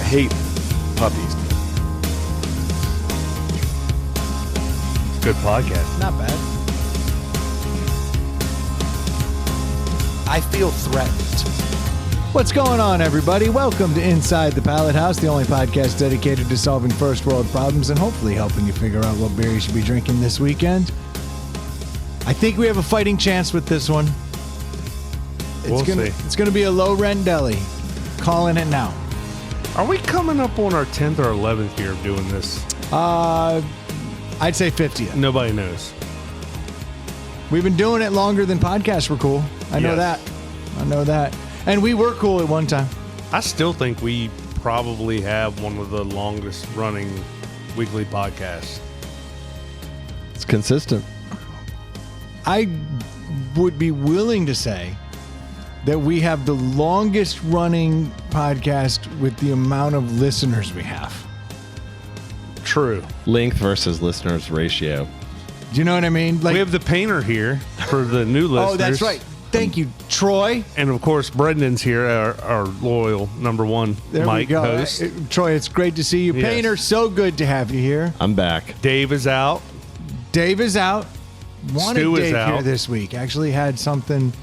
hate puppies. It's a good podcast. Not bad. I feel threatened. What's going on, everybody? Welcome to Inside the Pallet House, the only podcast dedicated to solving first world problems and hopefully helping you figure out what beer you should be drinking this weekend. I think we have a fighting chance with this one. We'll see. It's going to be a low-rent deli. Calling it now. Are we coming up on our 10th or 11th year of doing this? I'd say 50th. Nobody knows. We've been doing it longer than podcasts were cool. I know that. And we were cool at one time. I still think we probably have one of the longest running weekly podcasts. It's consistent. I would be willing to say that we have the longest running podcast with the amount of listeners we have. True. Length versus listeners ratio. Do you know what I mean? Like, we have the painter here for the new listeners. Oh, that's right. Thank you, Troy. And of course, Brendan's here, our loyal number one Mike host. Troy, it's great to see you. Yes. Painter, so good to have you here. I'm back. Dave is out. Dave is out. Wanted Stu is Dave out here this week. Actually had something.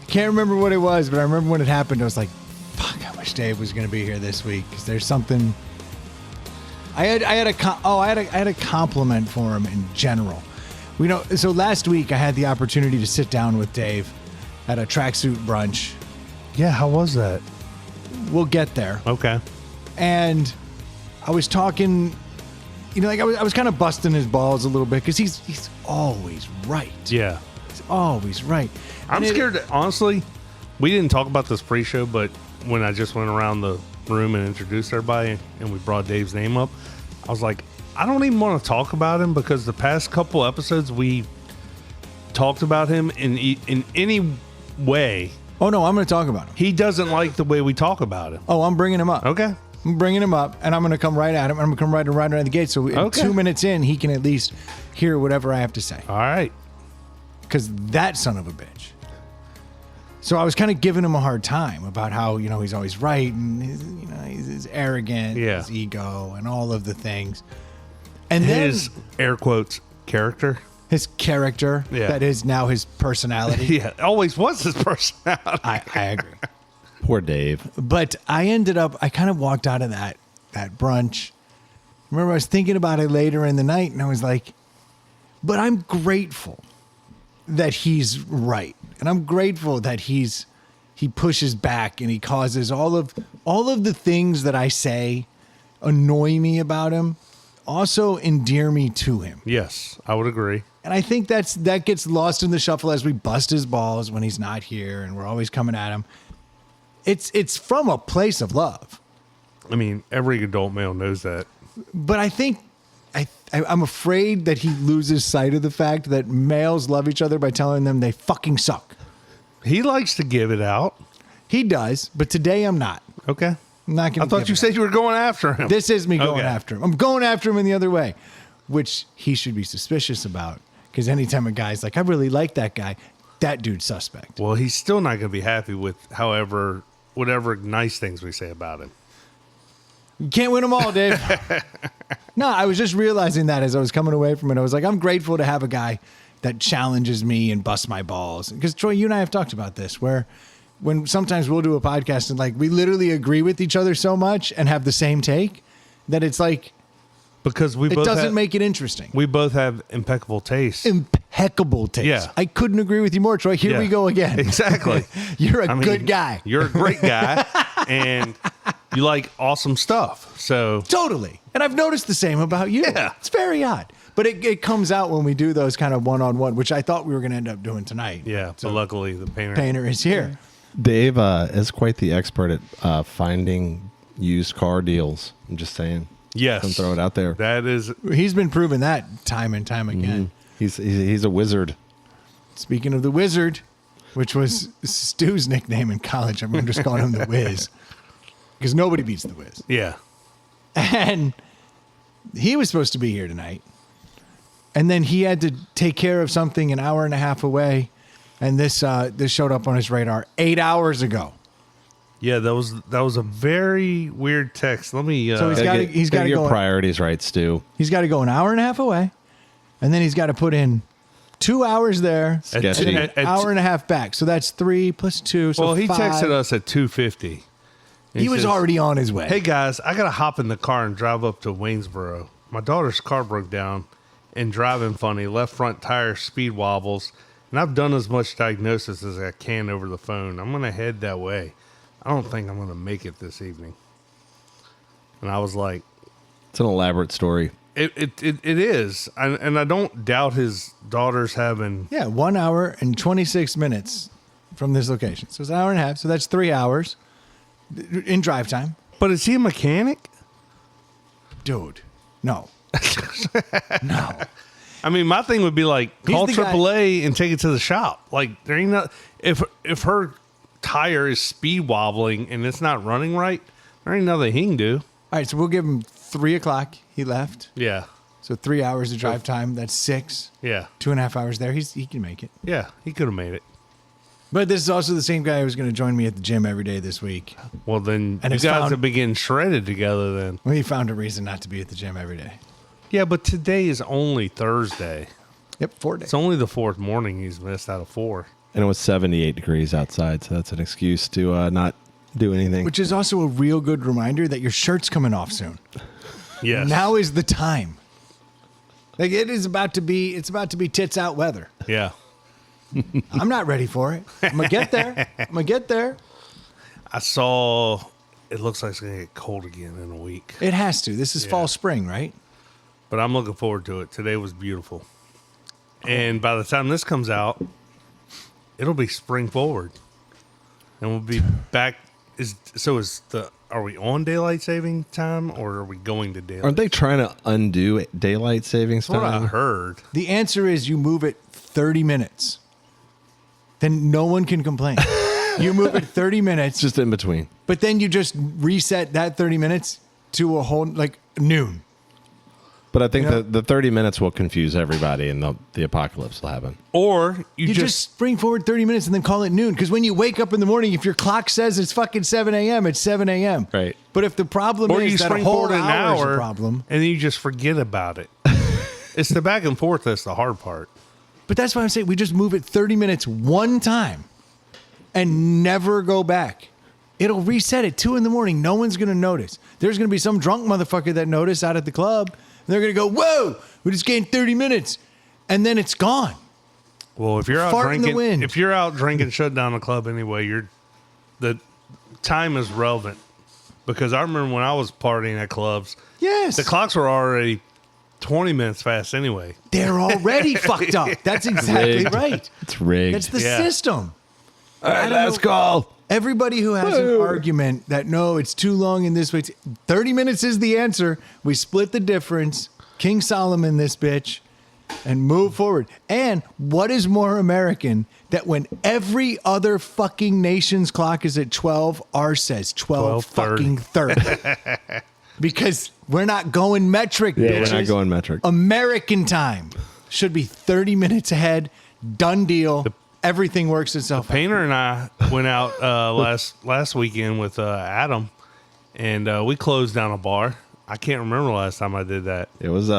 Can't remember what it was, but I remember when it happened. I was like, "Fuck! I wish Dave was going to be here this week because there's something." I had a compliment for him in general. So last week I had the opportunity to sit down with Dave at a tracksuit brunch. Yeah, how was that? We'll get there. Okay. And I was talking, I was kind of busting his balls a little bit because he's always right. Yeah. He's always right. I'm scared that, honestly, we didn't talk about this pre-show, but when I just went around the room and introduced everybody and we brought Dave's name up, I was like, I don't even want to talk about him because the past couple episodes we talked about him in any way. Oh, no, I'm going to talk about him. He doesn't like the way we talk about him. Oh, I'm bringing him up. Okay. I'm bringing him up, and I'm going to come right at him. I'm going to come right around the gate, so 2 minutes in, he can at least hear whatever I have to say. All right. Because that son of a bitch. So I was kind of giving him a hard time about how, he's always right, and he's arrogant, his ego, and all of the things. And his, air quotes, character. His character, that is now his personality. Yeah, always was his personality. I agree. Poor Dave. But I kind of walked out of that brunch. Remember, I was thinking about it later in the night, and I was like, but I'm grateful that he's right. And I'm grateful that he pushes back and he causes all of the things that I say annoy me about him also endear me to him. Yes, I would agree. And I think that gets lost in the shuffle as we bust his balls when he's not here and we're always coming at him. It's from a place of love. I mean, every adult male knows that. But I think I'm afraid that he loses sight of the fact that males love each other by telling them they fucking suck. He likes to give it out. He does, but today I'm not. Okay. I'm not going to. I thought you said you were going after him. This is me going after him. I'm going after him in the other way, which he should be suspicious about. Because anytime a guy's like, I really like that guy, that dude's suspect. Well, he's still not going to be happy with whatever nice things we say about him. You can't win them all, Dave. No, I was just realizing that as I was coming away from it. I was like, I'm grateful to have a guy that challenges me and busts my balls. Because, Troy, you and I have talked about this, where when sometimes we'll do a podcast and we literally agree with each other so much and have the same take that it's like, because it doesn't make it interesting. We both have impeccable taste. Impeccable taste. Yeah. I couldn't agree with you more, Troy. Here we go again. Exactly. You're a good guy. You're a great guy, and you like awesome stuff. So totally. And I've noticed the same about you. Yeah. It's very odd. But it comes out when we do those kind of one-on-one, which I thought we were going to end up doing tonight. Yeah, so, but luckily the painter is here. Dave is quite the expert at finding used car deals. I'm just saying. Yes. Don't throw it out there. That is. He's been proving that time and time again. Mm-hmm. He's a wizard. Speaking of the Wizard, which was Stu's nickname in college, I'm just calling him the Wiz. Because nobody beats the Wiz. Yeah. And he was supposed to be here tonight. And then he had to take care of something an hour and a half away. And this showed up on his radar 8 hours ago. Yeah, that was a very weird text. Let me. So he's gotta get your go. priorities right, Stu. He's got to go an hour and a half away, and then he's got to put in 2 hours there, Sketchy. and an hour and a half back. So that's 3 plus 2. So well, he 5. texted us at 2:50. He was already on his way. Hey guys, I gotta hop in the car and drive up to Waynesboro. My daughter's car broke down and driving funny. Left front tire speed wobbles, and I've done as much diagnosis as I can over the phone. I'm gonna head that way. I don't think I'm gonna make it this evening. And I was like, It's an elaborate story. It is, and I don't doubt his daughter's having. Yeah, 1 hour and 26 minutes from this location. So it's an hour and a half. So that's 3 hours in drive time. But is he a mechanic? Dude, no. No. I mean, my thing would be like, He's call the guy- AAA and take it to the shop. Like, there ain't not if her tire is speed wobbling and it's not running right, there ain't nothing he can do. All right, so we'll give him 3 o'clock. He left. Yeah, So 3 hours of drive time. That's 6. yeah, 2.5 hours there. He can make it. yeah. He could have made it. But this is also the same guy who's going to join me at the gym every day this week. Well, then And you it's guys found- have been getting shredded together. Then, We found a reason not to be at the gym every day. yeah. But today is only Thursday. Yep, 4 days. It's only the 4th morning he's missed out of 4. And it was 78 degrees outside, so that's an excuse to not do anything. Which is also a real good reminder that your shirt's coming off soon. Yes. Now is the time. Like it's about to be tits out weather. Yeah. I'm not ready for it. I'm gonna get there. I saw. It looks like it's gonna get cold again in a week. It has to. This is fall, spring, right? But I'm looking forward to it. Today was beautiful. And by the time this comes out, it'll be spring forward. And we'll be back. Are we on daylight saving time or are we going to daylight? Aren't they trying to undo daylight savings That's what I time? heard. The answer is you move it 30 minutes. Then no one can complain. You move it 30 minutes, Just in between. but then you just reset that 30 minutes to a whole like noon. But I think You know- the 30 minutes will confuse everybody and the apocalypse will happen. Or You just bring forward 30 minutes and then call it noon. Because when you wake up in the morning, if your clock says it's fucking 7 a.m., it's 7 a.m. Right. But if the problem or you is that a spring whole forward an hour is a hour problem, and then you just forget about it. It's the back and forth that's the hard part. but that's why I'm saying we just move it 30 minutes one time and never go back. It'll reset at 2 in the morning. No one's going to notice. There's going to be some drunk motherfucker that noticed out at the club. And they're going to go, whoa, we just gained 30 minutes. And then it's gone. Well, if you're out Fart in the drinking, wind. if you're out drinking, shut down the club anyway. The time is relevant because I remember when I was partying at clubs, Yes. the clocks were already 20 minutes fast anyway. They're already fucked up. That's exactly Rigged. right. It's rigged. That's the Yeah. system. All right, I don't let's know- go. Everybody who has an argument that no, it's too long in this way, 30 minutes is the answer. We split the difference. King Solomon this bitch and move forward. And what is more American that when every other fucking nation's clock is at 12, ours says 12 fucking 30. Because we're not going metric, Yeah, bitches. we're not going metric. American time should be 30 minutes ahead. Done deal. Everything works itself out. Painter and I went out last weekend with Adam, and we closed down a bar. I can't remember the last time I did that. It was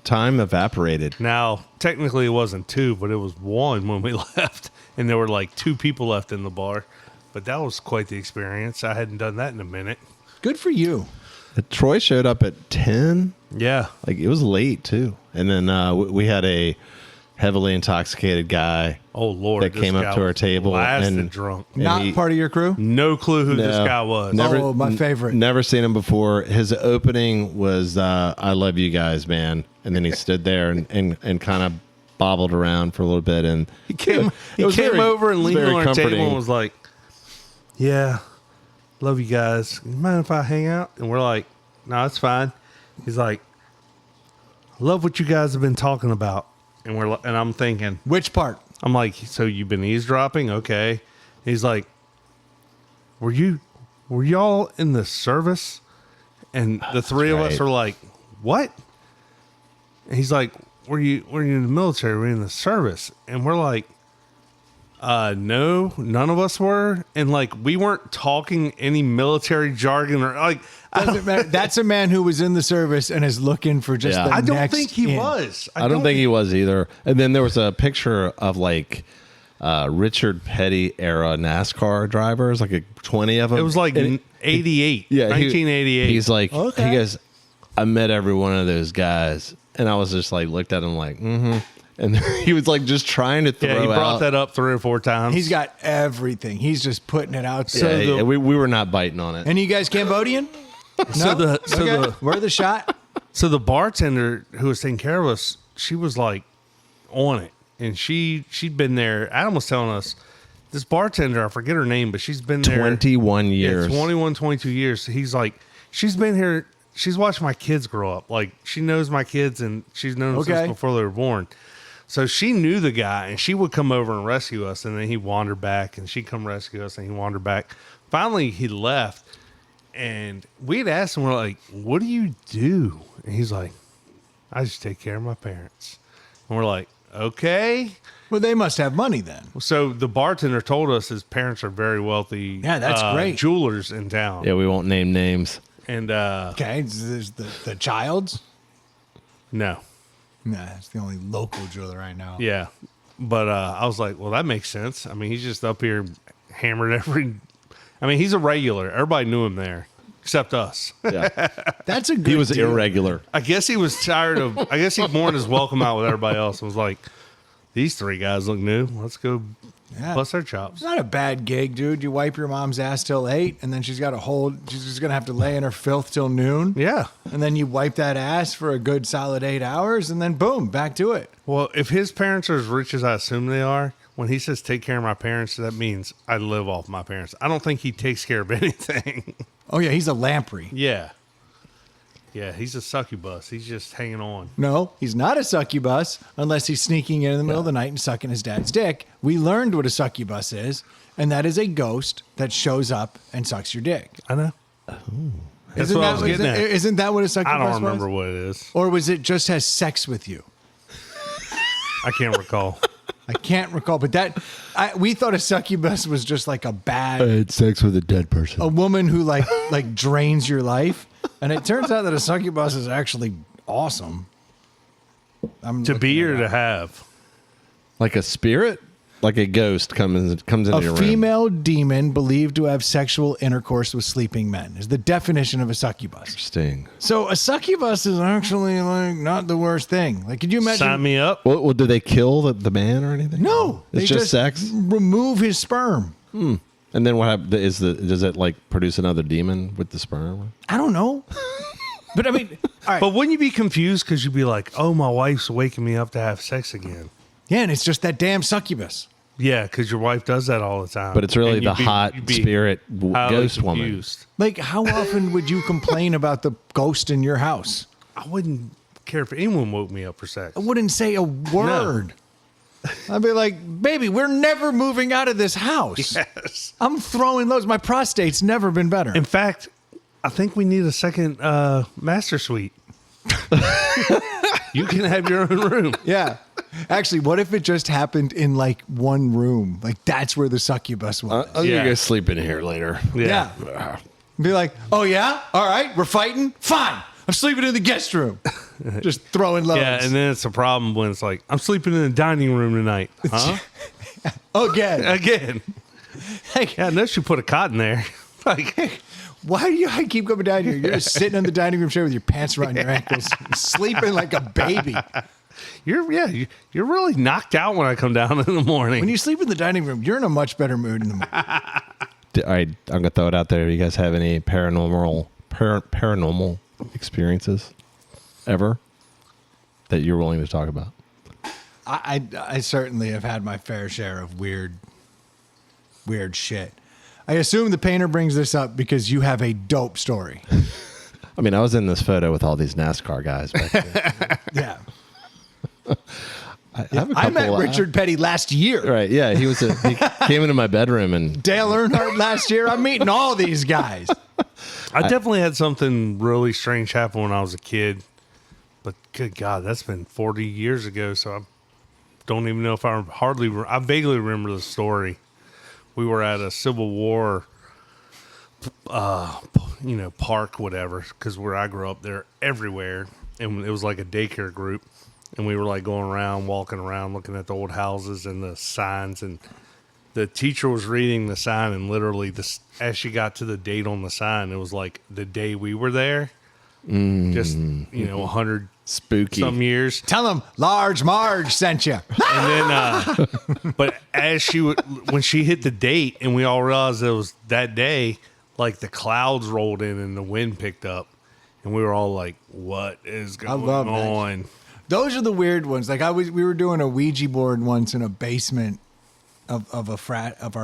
time evaporated. Now, technically, it wasn't 2, but it was 1 when we left, and there were like 2 people left in the bar. But that was quite the experience. I hadn't done that in a minute. Good for you. Troy showed up at 10. Yeah. Like it was late too. And then we had a heavily intoxicated guy Oh Lord, that this came guy up to our was table blasted and drunk. and Not he- part of your crew? No clue who this No. guy was. Never- Oh, my favorite. Never seen him before. His opening was "I love you guys, man," and then he stood there and kind of bobbled around for a little bit. And He came It was very- over and it was leaned very on our table comforting. and was like, "Yeah, love you guys. You mind if I hang out?" And we're like, "No, it's fine." He's like, "I love what you guys have been talking about," and and I'm thinking, Which part? I'm like, "So you've been eavesdropping, okay?" He's like, were y'all in the service?" And the three of us right. were like, "What?" And he's like, were you in the military? Were you in the service? And we're like, No, none of us were, and like we weren't talking any military jargon or like. Doesn't matter. That's a man who was in the service and is looking for just Yeah. the I don't next think he in. was. I don't think he was either. And then there was a picture of like Richard Petty era NASCAR drivers, like 20 of them. It was like 88. Yeah, 1988. He's like, Okay. he goes, I met every one of those guys, and I was just like, looked at him like, mm-hmm. And he was like just trying to throw yeah, he brought out. that up 3 or 4 times. He's got everything. He's just putting it out. Yeah, So we were not biting on it. any of you guys Cambodian? So No? the Okay. We're the shot. So the bartender who was taking care of us, she was like on it, and she'd been there. Adam was telling us this bartender, I forget her name, but she's been there 21 years. 21, 22 years. He's like, she's been here. She's watched my kids grow up. Like she knows my kids, and she's known them Okay. since before they were born. So she knew the guy, and she would come over and rescue us, and then he wandered back, and she'd come rescue us, and he wandered back. Finally, he left, and we'd asked him, we're like, what do you do? And he's like, I just take care of my parents. And we're like, okay. Well, they must have money then. So the bartender told us his parents are very wealthy. Yeah, that's great. Jewelers in town. Yeah, we won't name names. And Okay, there's the Childs. no, Nah, that's the only local jeweler I know. yeah. But I was like, well, that makes sense. I mean, he's just up here hammered every. I mean, he's a regular. Everybody knew him there, except us. Yeah, That's a good he was deal. irregular. I guess he was tired of. I guess he mourned his welcome out with everybody else. And was like, these 3 guys look new. Let's go Yeah. bust their chops. It's not a bad gig, dude. You wipe your mom's ass till 8, and then she's got to hold. She's just gonna have to lay in her filth till noon. Yeah. And then you wipe that ass for a good solid 8 hours, and then boom, back to it. Well, if his parents are as rich as I assume they are, when he says take care of my parents, that means I live off my parents. I don't think he takes care of anything. Oh yeah, he's a lamprey. Yeah. Yeah, he's a succubus. He's just hanging on. No, he's not a succubus unless he's sneaking in the middle of the night and sucking his dad's dick. We learned what a succubus is, and that is a ghost that shows up and sucks your dick. I know. That's Isn't what I that, was getting at. isn't that what a succubus I was? don't remember what it is. Or was it just has sex with you? I can't recall. I can't recall, but we thought a succubus was just like a bad had sex with a dead person. a woman who like drains your life, and it turns out that a succubus is actually awesome. I'm To looking be it or up. to have. Like a spirit, like a ghost comes into A your room. female demon believed to have sexual intercourse with sleeping men is the definition of a succubus. Interesting. So a succubus is actually like not the worst thing. Like, could you imagine? Sign me up. Well, do they kill the man or anything? No, it's they just sex. Remove his sperm. And then what happens? Does it like produce another demon with the sperm? I don't know, but I mean, all right. But wouldn't you be confused because you'd be like, oh, my wife's waking me up to have sex again? Yeah, and it's just that damn succubus. Yeah, because your wife does that all the time. But it's really And the you'd be- hot you'd be spirit highly ghost woman. confused. Like, how often would you complain about the ghost in your house? I wouldn't care if anyone woke me up for sex. I wouldn't say a word. I'd be like, baby, we're never moving out of this house. Yes. I'm throwing loads. My prostate's never been better. In fact, I think we need a second master suite. You can have your own room. Yeah. Actually, what if it just happened in like one room? Like that's where the succubus was. I'm Yeah. gonna go sleep in here later. Yeah. Be like, oh yeah? All right, we're fighting? Fine. I'm sleeping in the guest room. Just throwing loads. Yeah, and then it's a problem when it's like, I'm sleeping in the dining room tonight. Huh? Again. Again. Hey, Yeah, I know she put a cot in there. Like, why do I keep coming down here? You're just sitting on the dining room chair with your pants around your ankles, sleeping like a baby. you're really knocked out when I come down in the morning. When you sleep in the dining room, you're in a much better mood in the morning. All right, I'm gonna throw it out there. You guys have any paranormal experiences ever that you're willing to talk about? I certainly have had my fair share of weird shit. I assume the painter brings this up because you have a dope story. I mean, I was in this photo with all these NASCAR guys back there. Yeah. I have a I couple. met Richard Petty last year. Right? Yeah, he came into my bedroom and Dale Earnhardt last year. I'm meeting all these guys. I definitely had something really strange happen when I was a kid. But good God, that's been 40 years ago. So I don't even know if I vaguely remember the story. We were at a Civil War, park, whatever, because where I grew up, they're everywhere. And it was like a daycare group. And we were like going around, walking around, looking at the old houses and the signs. And the teacher was reading the sign, and literally, as she got to the date on the sign, it was like the day we were there. Just 100 spooky some years. Tell them Large Marge sent you. And then, but as when she hit the date, and we all realized it was that day, like the clouds rolled in and the wind picked up, and we were all like, "What is going on?" Those are the weird ones. Like we were doing a Ouija board once in a basement of our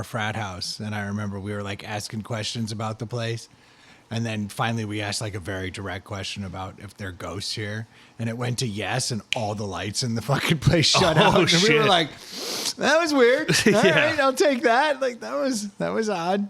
frat house, and I remember we were like asking questions about the place. And then finally we asked like a very direct question about if there are ghosts here. And it went to yes, and all the lights in the fucking place shut out. And we were like, that was weird. All right, I'll take that. Like that was odd.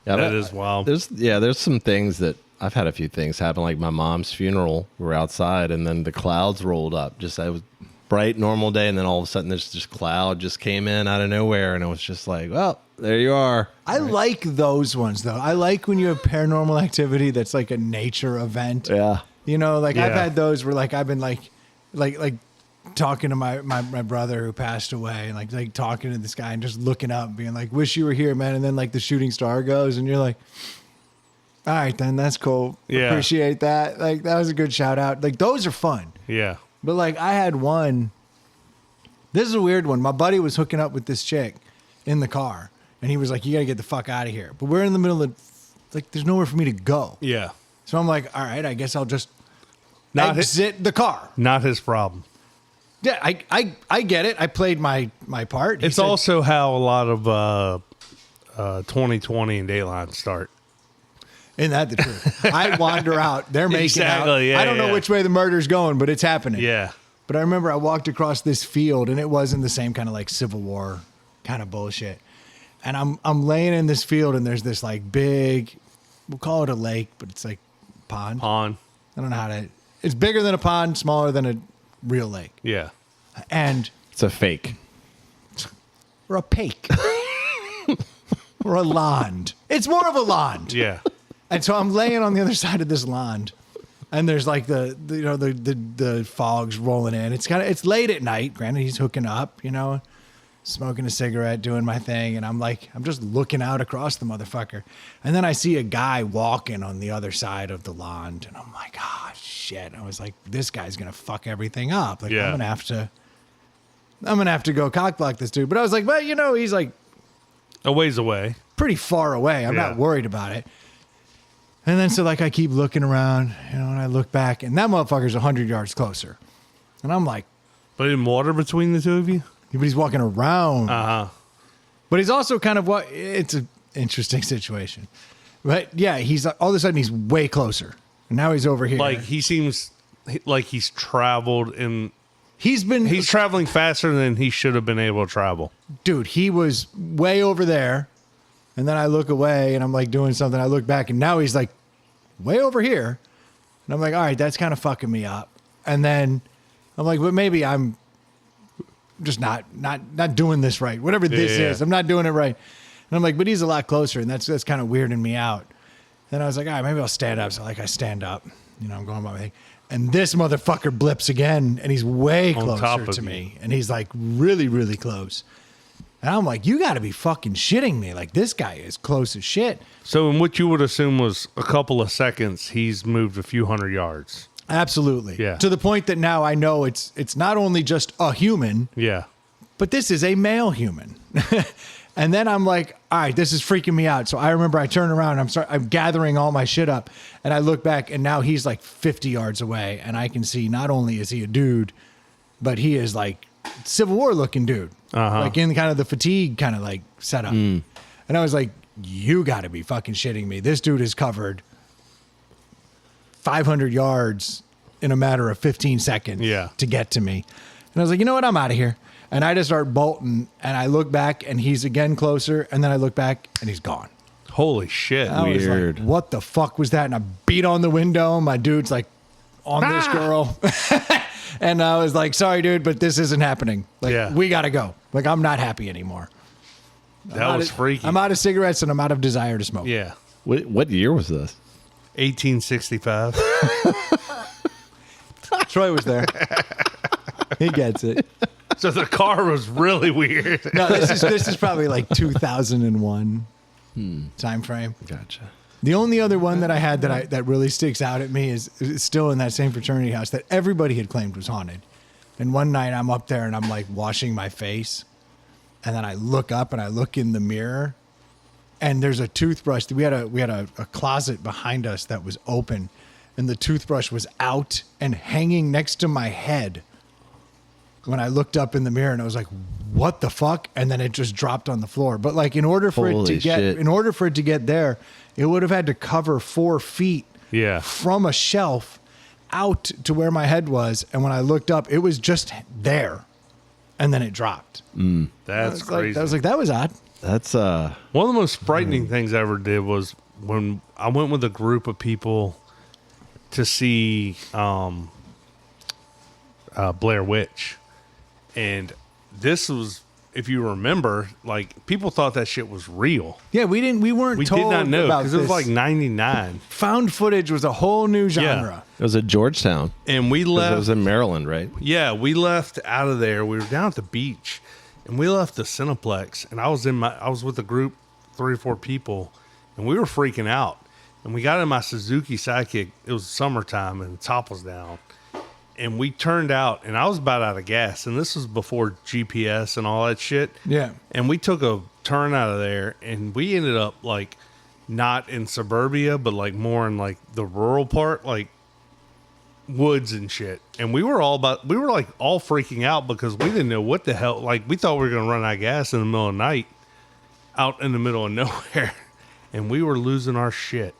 Yeah, that is wild. There's some things that I've had a few things happen, like my mom's funeral. We're outside, and then the clouds rolled up. Just I was bright, normal day, and then all of a sudden this just cloud just came in out of nowhere, and it was just like, well, there you are. I like those ones though. I like when you have paranormal activity that's like a nature event. Yeah. I've had those where like I've been like talking to my brother who passed away, and like talking to this guy and just looking up, being like, wish you were here, man. And then like the shooting star goes, and you're like, all right, then that's cool. Yeah. Appreciate that. Like that was a good shout out. Like those are fun. Yeah. But like I had one, this is a weird one. My buddy was hooking up with this chick in the car, and he was like, you got to get the fuck out of here. But we're in the middle of, like, there's nowhere for me to go. Yeah. So I'm like, all right, I guess I'll just exit the car. Not his problem. Yeah, I get it. I played my part. It's also how a lot of 2020 and Dayline start. Isn't that the truth? I wander out. They're making out. Yeah, I don't know which way the murder's going, but it's happening. Yeah. But I remember I walked across this field, and it wasn't the same kind of like Civil War kind of bullshit. And I'm laying in this field, and there's this like big, we'll call it a lake, but it's like pond. I don't know how to. It's bigger than a pond, smaller than a real lake. Yeah. And It's a fake. or a pake. Or a lond. It's more of a lond. Yeah. And so I'm laying on the other side of this lond, and there's like the fog's rolling in. It's late at night. Granted, he's hooking up, smoking a cigarette, doing my thing, and I'm just looking out across the motherfucker. And then I see a guy walking on the other side of the lond, and I'm like, oh shit. I was like, this guy's gonna fuck everything up. Like, Yeah. I'm gonna have to go cockblock this dude. But I was like, well, he's like A ways away. pretty far away. I'm not worried about it. And then so like I keep looking around, and I look back, and that motherfucker's 100 yards closer. And I'm like, But in water between the two of you? but he's walking around. Uh-huh. But he's also kind of it's an interesting situation. But yeah, he's all of a sudden he's way closer. And now he's over here. Like he seems like he's traveled and he's traveling faster than he should have been able to travel. Dude, he was way over there. And then I look away, and I'm like doing something. I look back, and now he's like way over here. And I'm like, all right, that's kind of fucking me up. And then I'm like, well, maybe I'm just not doing this right. Whatever this is, I'm not doing it right. And I'm like, but he's a lot closer, and that's kind of weirding me out. Then I was like, all right, maybe I'll stand up. So like I stand up, I'm going about my thing. And this motherfucker blips again, and he's way closer to me. And he's like really, really close. And I'm like, you got to be fucking shitting me. Like, this guy is close as shit. So in what you would assume was a couple of seconds, he's moved a few hundred yards. Absolutely. Yeah. To the point that now I know it's not only just a human, Yeah. but this is a male human. And then I'm like, all right, this is freaking me out. So I remember I turn around, I'm gathering all my shit up, and I look back, and now he's like 50 yards away, and I can see not only is he a dude, but he is like Civil War looking dude. Like in kind of the fatigue kind of like setup. And I was like, you got to be fucking shitting me. This dude has covered 500 yards in a matter of 15 seconds to get to me. And I was like, you know what? I'm out of here. And I just start bolting, and I look back, and he's again closer. And then I look back, and he's gone. Holy shit. I was like, what the fuck was that? And I beat on the window. My dude's like on this girl. And I was like, sorry, dude, but this isn't happening. Like, Yeah. we got to go. Like, I'm not happy anymore. That was freaky. I'm out of cigarettes and I'm out of desire to smoke. Yeah. What year was this? 1865. Troy was there. He gets it. So the car was really weird. No, this is probably like 2001 time frame. Gotcha. The only other one that I had that really sticks out at me is still in that same fraternity house that everybody had claimed was haunted. And one night I'm up there and I'm like washing my face, and then I look up and I look in the mirror, and there's a toothbrush. We had a closet behind us that was open, and the toothbrush was out and hanging next to my head. When I looked up in the mirror, and I was like, "What the fuck?" And then it just dropped on the floor. But like, in order for it to get there, it would have had to cover 4 feet Yeah. from a shelf out to where my head was. And when I looked up, it was just there, and then it dropped. That's Like, crazy. I was like, that was odd. That's One of the most frightening things I ever did was when I went with a group of people to see Blair Witch. And this was, if you remember, like, people thought that shit was real. Yeah, we weren't We told did not know about because it was this. like 99. Found footage was a whole new genre. it was at Georgetown. And we 'Cause left. It was in Maryland, right? Yeah, we left out of there. We were down at the beach, and we left the Cineplex. And I was with a group, 3 or 4 people, and we were freaking out. And we got in my Suzuki Sidekick. It was summertime, and the top was down. And we turned out, and I was about out of gas. And this was before GPS and all that shit. Yeah. And we took a turn out of there, and we ended up like not in suburbia, but like more in like the rural part, like woods and shit. And we were all freaking out because we didn't know what the hell. Like, we thought we were going to run out of gas in the middle of the night out in the middle of nowhere. And we were losing our shit.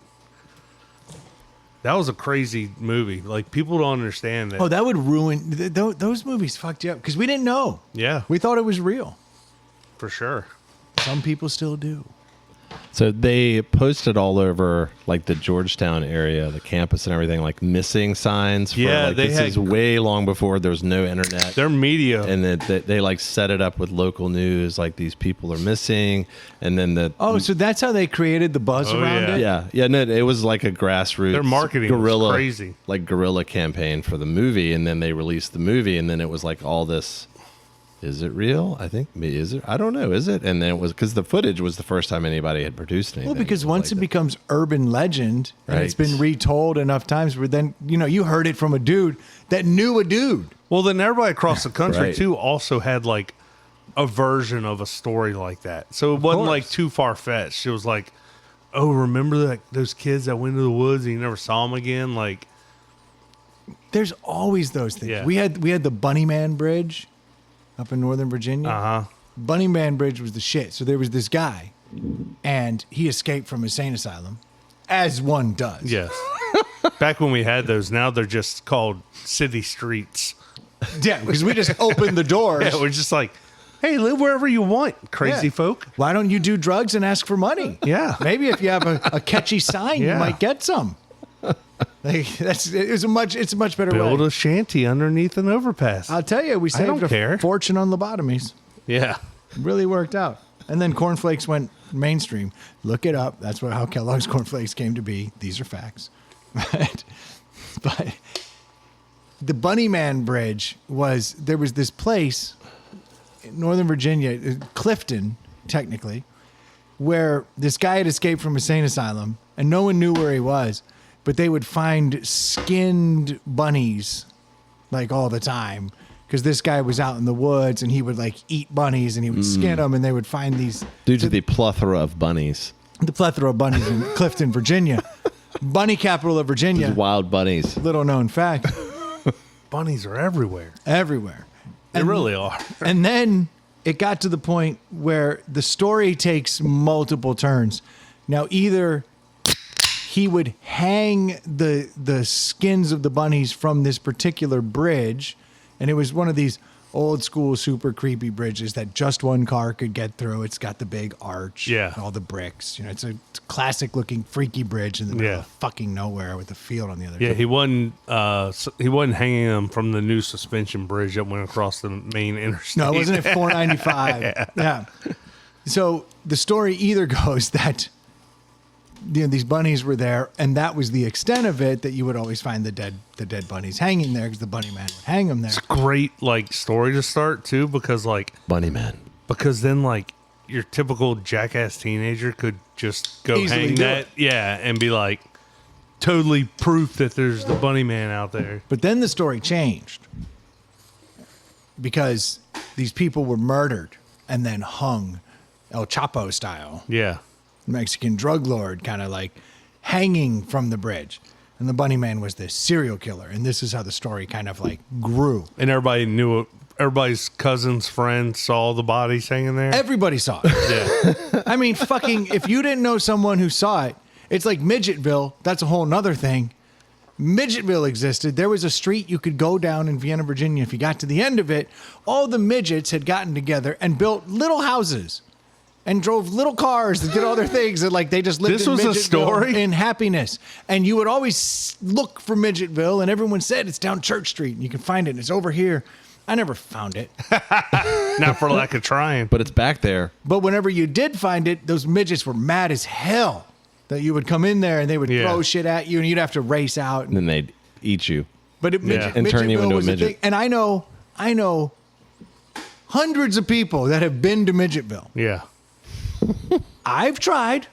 That was a crazy movie. Like, people don't understand that. Oh, that would ruin those movies. Fucked you up because we didn't know. Yeah, We thought it was real. for sure. Some people still do. So they posted all over like the Georgetown area, the campus and everything, like missing signs. For, Yeah, like, they this had- is way long before there was no internet. Their media. And then they like set it up with local news, like these people are missing, and then Oh, so that's how they created the buzz Oh, around yeah. it? yeah, no, it was like a grassroots, Their marketing was guerrilla, crazy. like guerrilla campaign for the movie, and then they released the movie, and then it was like all this. Is it real? I think is it? I don't know. Is it? And then it was because the footage was the first time anybody had produced anything. Well, because once like it that. becomes urban legend and it's Right. been retold enough times, where then you heard it from a dude that knew a dude. Well, then everybody across the country Right. too also had like a version of a story like that. So it wasn't like too far fetched. It was like, oh, remember that those kids that went into the woods and you never saw them again? Like, There's always those things. Yeah. We had the Bunnyman Bridge up in Northern Virginia. Bunnyman Bridge was the shit. So there was this guy, and he escaped from a insane asylum, as one does. yes. Back when we had those, now they're just called city streets. Yeah, because we just opened the doors. Yeah, we're just like, hey, live wherever you want, crazy Yeah. folk. Why don't you do drugs and ask for money? Yeah. Maybe if you have a catchy sign, Yeah. you might get some. Like, it's a much better Build way. a shanty underneath an overpass. I'll tell you, we I don't saved a care. fortune on lobotomies. yeah. It really worked out. And then cornflakes went mainstream. Look it up. That's how Kellogg's cornflakes came to be. These are facts. But the Bunnyman Bridge there was this place in Northern Virginia, Clifton, technically, where this guy had escaped from a insane asylum and no one knew where he was, but they would find skinned bunnies like all the time because this guy was out in the woods and he would like eat bunnies and he would skin them, and they would find these due to the plethora of bunnies, the plethora of bunnies in Clifton, Virginia, bunny capital of Virginia. wild bunnies. Little known fact, Bunnies are everywhere. everywhere. They really are. And then it got to the point where the story takes multiple turns. Now, either he would hang the skins of the bunnies from this particular bridge, and it was one of these old school, super creepy bridges that just one car could get through. It's got the big arch, Yeah. and all the bricks. You know, it's a classic looking freaky bridge in the middle of fucking nowhere with a field on the other. Yeah, side. he wasn't hanging them from the new suspension bridge that went across the main interstate. No, it wasn't at 495. yeah. So the story either goes that these bunnies were there, and that was the extent of it, that you would always find the dead bunnies hanging there because the bunny man would hang them there. It's a great story to start too, because Bunnyman. then your typical jackass teenager could just go Easily hang do that, it. and be like totally proof that there's the bunny man out there. But then the story changed because these people were murdered and then hung El Chapo style. Yeah. Mexican drug lord, kind of like hanging from the bridge. And the bunny man was this serial killer. And this is how the story kind of grew. And everybody knew it. Everybody's cousin's friend saw the bodies hanging there. Everybody saw it. Yeah. I mean, if you didn't know someone who saw it, it's like Midgetville. That's a whole nother thing. Midgetville existed. There was a street you could go down in Vienna, Virginia. If you got to the end of it, all the midgets had gotten together and built little houses and drove little cars and did all their things. And they just lived This in was a Midgetville story? in happiness. And you would always look for Midgetville, and everyone said it's down Church Street and you can find it. And it's over here. I never found it. Not for lack of trying. But it's back there. But whenever you did find it, those midgets were mad as hell that you would come in there and they would throw shit at you and you'd have to race out. And then they'd eat you. But And turn you Midgetville into a was midget. thing. And I know hundreds of people that have been to Midgetville. Yeah. I've tried.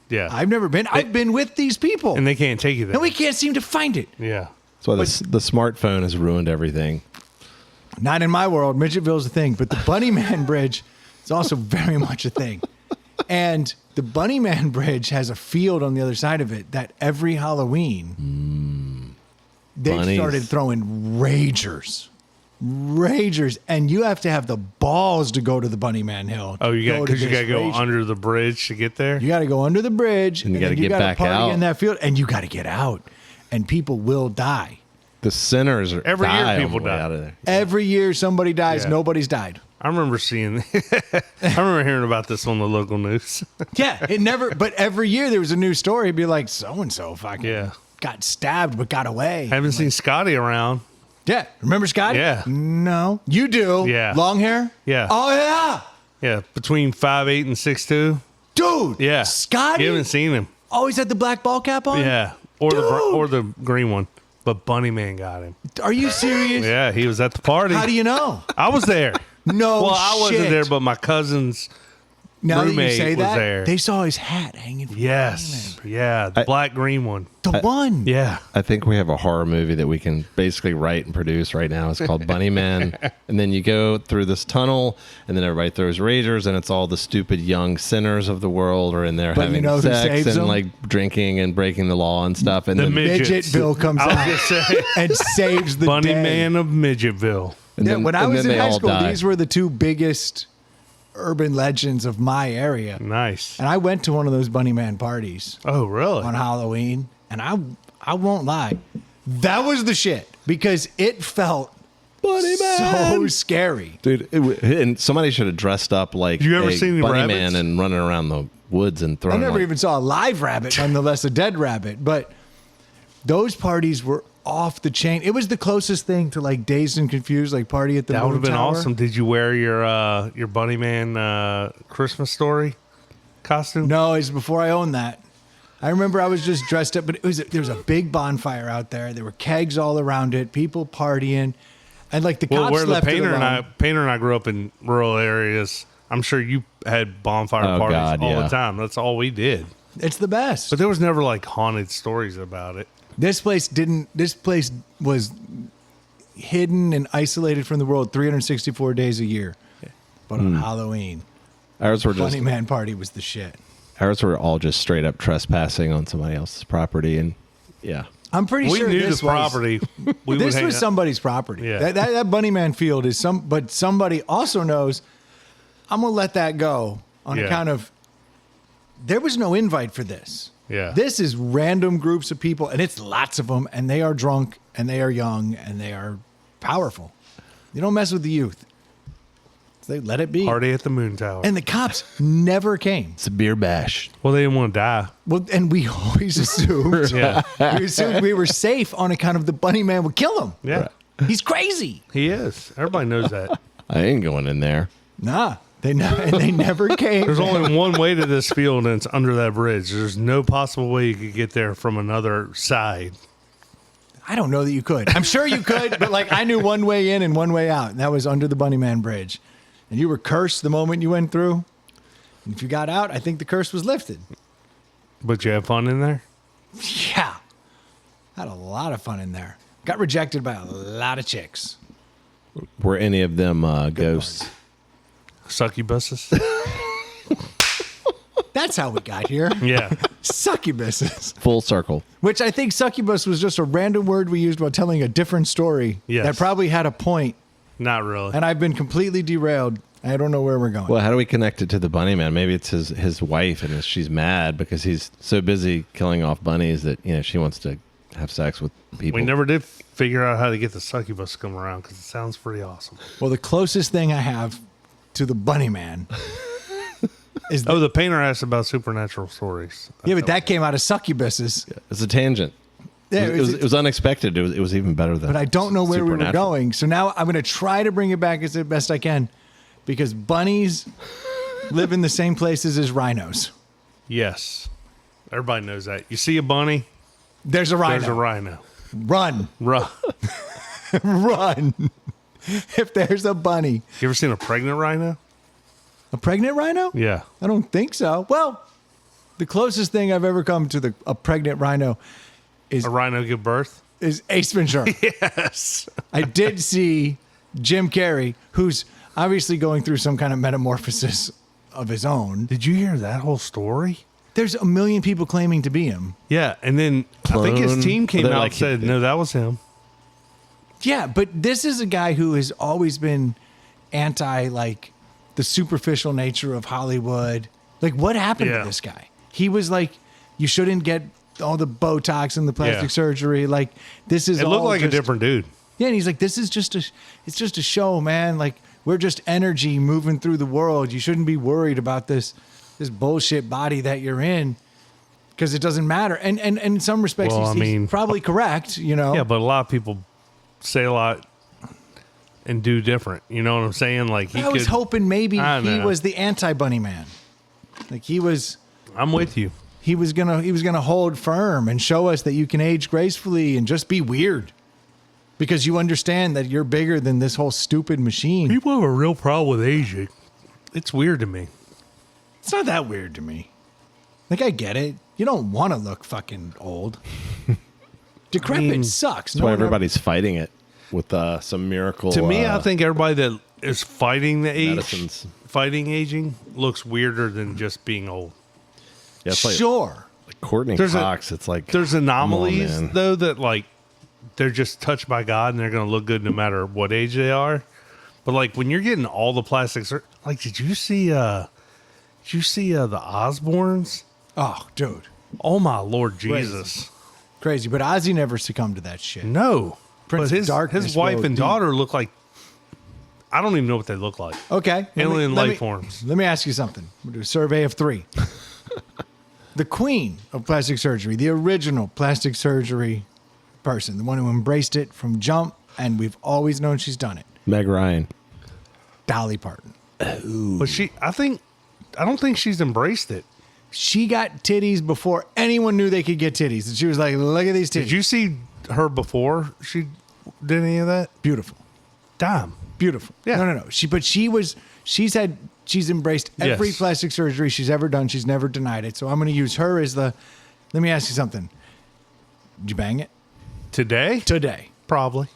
Yeah. I've never been. I've been with these people. and they can't take you there. And we can't seem to find it. Yeah. That's why the smartphone has ruined everything. Not in my world. Midgetville's a thing. But the Bunnyman Bridge is also very much a thing. And the Bunnyman Bridge has a field on the other side of it that every Halloween they Bunnies. started throwing ragers. And you have to have the balls to go to the Bunnyman Hill. Oh, you got to because you this got to go rager. under the bridge to get there. You got to go under the bridge, And you then gotta get back party out. in that field, and you got to get out, and people will die. The sinners are Every year die on people the way die. out of there. Every year somebody dies. Yeah. Nobody's died. I remember seeing. I remember hearing about this on the local news. Yeah, it never. But every year there was a new story. It'd be like so and so fucking Yeah. got stabbed but got away. Haven't seen Scotty around. Yeah, remember Scotty? Yeah. No, you do. Yeah. Long hair. Yeah. Oh yeah, Yeah, between 5'8" and 6'2". dude. Yeah, Scotty. You haven't seen him. Always had the black ball cap on. Yeah, or the green one. But Bunnyman got him. Are you serious? Yeah, he was at the party. How do you know? I was there. No. Well, I wasn't shit. there, but my cousin's Now that you roommate say was that, there. they saw his hat hanging from Yes. Yeah, the black green one. the one. Yeah. I think we have a horror movie that we can basically write and produce right now. It's called Bunnyman. And then you go through this tunnel, and then everybody throws razors, and it's all the stupid young sinners of the world are in there But you having know who sex saves and them? drinking and breaking the law and stuff. And The then midgets. Midgetville comes I was out gonna say, and saves the day. Bunnyman of Midgetville. and Yeah, then- when I and was then in they high all school, die. these were the two biggest urban legends of my area. Nice. And I went to one of those Bunnyman parties Oh, really? on Halloween, and I won't lie, that was the shit because it felt so scary. Dude, and somebody should have dressed up like You ever a seen the Bunnyman rabbits? and running around the woods and I throwing never like, even saw a live rabbit, nonetheless a dead rabbit. But those parties were off the chain. It was the closest thing to like Dazed and Confused, like Party at the That would Moon have been Tower. awesome. Did you wear your Bunnyman Christmas story costume? No, it's before I owned that. I remember I was just dressed up, but there was a big bonfire out there. There were kegs all around it, people partying, and like the Well, cops where the left it painter alone. and I grew up in rural areas. I'm sure you had bonfire Oh, parties God, all yeah. the time. That's all we did. It's the best. But there was never like haunted stories about it. This place was hidden and isolated from the world 364 days a year. But on Halloween, ours were just Bunnyman party was the shit. ours were all just straight up trespassing on somebody else's property, and yeah, I'm pretty We sure knew this the property. We this would hang was out- somebody's property. Yeah. That Bunnyman field is but somebody also knows I'm gonna let that go on Yeah. account of there was no invite for this. Yeah. This is random groups of people, and it's lots of them, and they are drunk, and they are young, and they are powerful. You don't mess with the youth. They let it be. Party at the Moon Tower. And the cops never came. It's a beer bash. Well, they didn't want to die. Well, and we always assumed, Yeah. we assumed we were safe on account of the Bunnyman would kill him. Yeah. He's crazy. He is. Everybody knows that. I ain't going in there. Nah, they never came. There's only one way to this field, and it's under that bridge. There's no possible way you could get there from another side. I don't know that you could. I'm sure you could, but like I knew one way in and one way out, and that was under the Bunnyman Bridge. And you were cursed the moment you went through. And if you got out, I think the curse was lifted. But you have fun in there? Yeah. Had a lot of fun in there. Got rejected by a lot of chicks. Were any of them ghosts? Succubuses? That's how we got here. Yeah. Succubuses. Full circle. Which I think succubus was just a random word we used while telling a different story. Yes. That probably had a point, Not really. and I've been completely derailed. I don't know where we're going. Well, how do we connect it to the Bunnyman? Maybe it's his wife, and she's mad because he's so busy killing off bunnies that she wants to have sex with people. We never did figure out how to get the succubus to come around because it sounds pretty awesome. Well, the closest thing I have to the Bunnyman is Oh, the painter asked about supernatural stories. yeah, but that came out of succubuses. It's a tangent. Yeah, It was unexpected. It was even better than. But I don't know where we were Supernatural. going. So now I'm going to try to bring it back as best I can, because bunnies live in the same places as rhinos. Yes. Everybody knows that. You see a bunny, There's a rhino. there's a rhino. Run, Run. run. If there's a bunny, You ever seen a pregnant rhino? a pregnant rhino? Yeah. I don't think so. Well, the closest thing I've ever come to a pregnant rhino A rhino give birth? is Ace Ventura. Yes. I did see Jim Carrey, who's obviously going through some kind of metamorphosis of his own. Did you hear that whole story? There's a million people claiming to be him. Yeah. And then I think his Clone? team came They're out like- and said, no, that was him. Yeah, but this is a guy who has always been anti, like, the superficial nature of Hollywood. Like, what happened Yeah. to this guy? He was like, you shouldn't get all the Botox and the plastic Yeah. surgery. Like, this is It looked all like a just- different dude. Yeah, and he's like, it's just a show, man. Like, we're just energy moving through the world. You shouldn't be worried about this bullshit body that you're in, because it doesn't matter. And in some respects, Well, he's probably correct, Yeah, but a lot of people say a lot and do different. You know what I'm saying? Like I was hoping maybe I he know. was the anti-Bunnyman. Like he was with you. gonna hold firm and show us that you can age gracefully and just be weird, because you understand that you're bigger than this whole stupid machine. People have a real problem with aging. It's weird to me. It's not that weird to me. Like, I get it. You don't want to look fucking old. Decrepit sucks. That's why everybody's fighting it with some miracle. To me, I think everybody that is fighting the age, medicines. fighting aging, looks weirder than just being old. Yeah, it's like Sure. Courtney There's a- Cox. It's like There's anomalies come on, man. though that like they're just touched by God and they're going to look good no matter what age they are. But like when you're getting all the plastics, like did you see the Osbournes? Oh, dude. Oh my Lord Jesus! Crazy. But Ozzy never succumbed to that shit. No, Prince but of Darkness his wife rode and deep. daughter look like I don't even know what they look like. Okay. Alien let life me- forms. Let me ask you something. We'll do a survey of 3. The queen of plastic surgery, the original plastic surgery person, the one who embraced it from jump, and we've always known she's done it. Meg Ryan. Dolly Parton. But I don't think she's embraced it. She got titties before anyone knew they could get titties. And she was like, look at these titties. Did you see her before she did any of that? Beautiful. Damn. Beautiful. Yeah. No. She's embraced every Yes. plastic surgery she's ever done. She's never denied it. So I'm going to use her as let me ask you something. Did you bang it? Today? Today. Probably.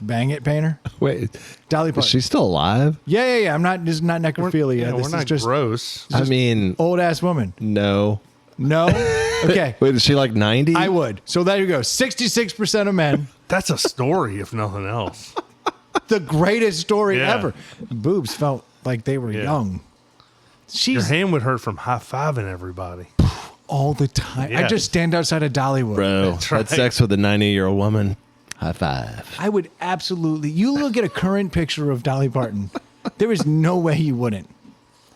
Bang it, Painter? Wait, Dolly is Parton. she still alive? Yeah. This is not necrophilia. Yeah, this we're is not just gross. I mean, old ass woman. no. No? Okay. Wait, is she like 90? I would. So there you go. 66% of men. That's a story, if nothing else. The greatest story Yeah. ever. Boobs felt like they were Yeah. young. Your She's hand would hurt from high-fiving everybody. all the time. I Yeah. just stand outside of Dollywood. Bro, That's had right. sex with a 90-year-old woman. High five. I would absolutely. You look at a current picture of Dolly Parton, There is no way you wouldn't.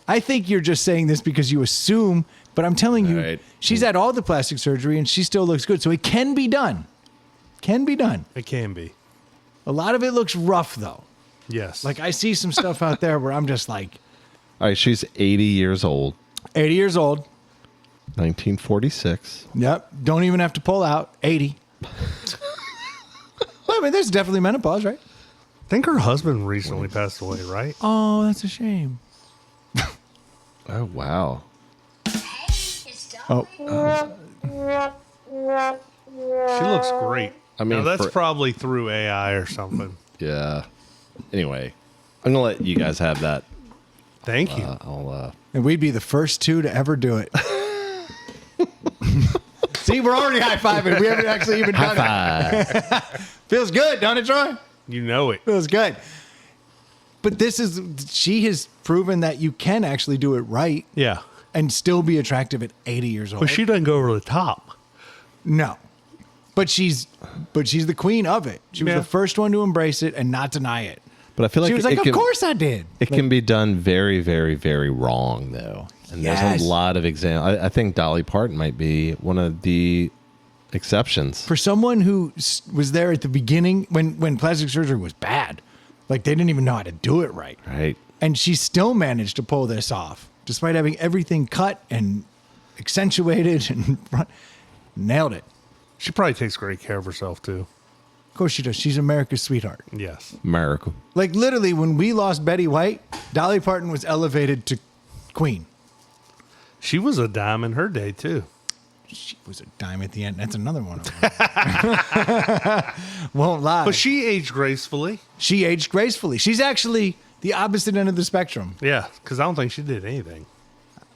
I think you're just saying this because you assume, but I'm telling you, Right. she's had all the plastic surgery and she still looks good. So it can be done. Can be done. It can be. A lot of it looks rough, though. Yes. Like, I see some stuff out there where I'm just like, All right, she's 80 years old, 80 years old. 1946. Yep. Don't even have to pull out. 80. Well, I mean, there's definitely menopause, right? I think her husband recently passed away, right? Oh, that's a shame. Oh, wow. Oh, She looks great. I mean, now, that's for- probably through AI or something. Yeah. Anyway, I'm going to let you guys have that. Thank you. and we'd be the first two to ever do it. See, we're already high-fiving. We haven't actually even done it. Feels good, don't it, Troy? You know it. Feels good. But she has proven that you can actually do it right Yeah. and still be attractive at 80 years old. But she doesn't go over the top. No. But she's the queen of it. She was Yeah. the first one to embrace it and not deny it. But I feel like She was like, it of can, course I did. it can be done very, very, very wrong, though. And Yes. there's a lot of examples. I think Dolly Parton might be one of the exceptions. For someone who was there at the beginning when plastic surgery was bad, like they didn't even know how to do it right. Right. And she still managed to pull this off despite having everything cut and accentuated and nailed it. She probably takes great care of herself, too. Of course she does. She's America's sweetheart. Yes. Miracle. Like literally when we lost Betty White, Dolly Parton was elevated to queen. She was a dime in her day, too. She was a dime at the end. That's another one of them. Won't lie. But she aged gracefully. She aged gracefully. She's actually the opposite end of the spectrum. Yeah, because I don't think she did anything.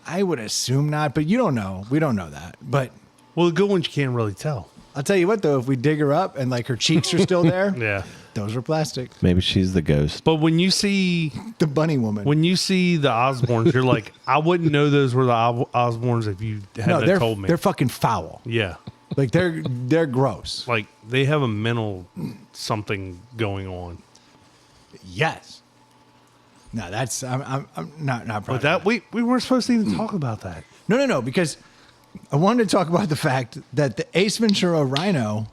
I would assume not, but you don't know. We don't know that. But Well, the good ones you can't really tell. I'll tell you what, though, if we dig her up and like her cheeks are still there, Yeah. those were plastic. Maybe she's the ghost. But when you see The bunny woman. the Osbournes, you're like, I wouldn't know those were the Osbournes if you hadn't they're told me. they're fucking foul. Yeah. Like they're gross. Like they have a mental something going on. Yes. No, that's I'm not proud. But of that we weren't supposed to even talk about that. No, because I wanted to talk about the fact that the Ace Ventura Rhino,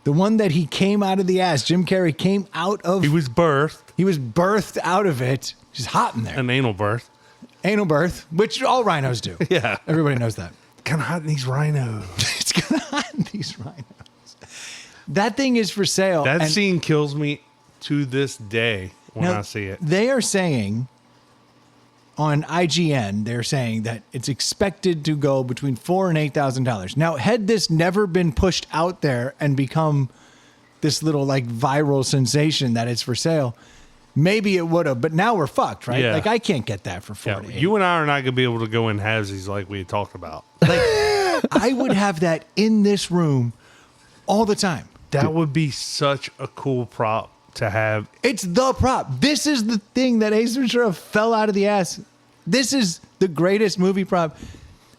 the one that he came out of the ass, Jim Carrey came out of. He was birthed out of it. He's hot in there. an anal birth. Anal birth, which all rhinos do. Yeah. Everybody knows that. Kind of hot in these rhinos. It's gonna hot in these rhinos. That thing is for sale. That and scene kills me to this day when now, I see it. They are saying on IGN, they're saying that it's expected to go between $4,000 and $8,000. Now, had this never been pushed out there and become this little like viral sensation that it's for sale, maybe it would have. But now we're fucked, right? Yeah. Like I can't get that for Yeah, 4 to 8. you and I are not gonna be able to go in halvesies like we had talked about. Like I would have that in this room all the time. That would be such a cool prop to have. It's the prop. This is the thing that Ace Ventura fell out of the ass. This is the greatest movie prop.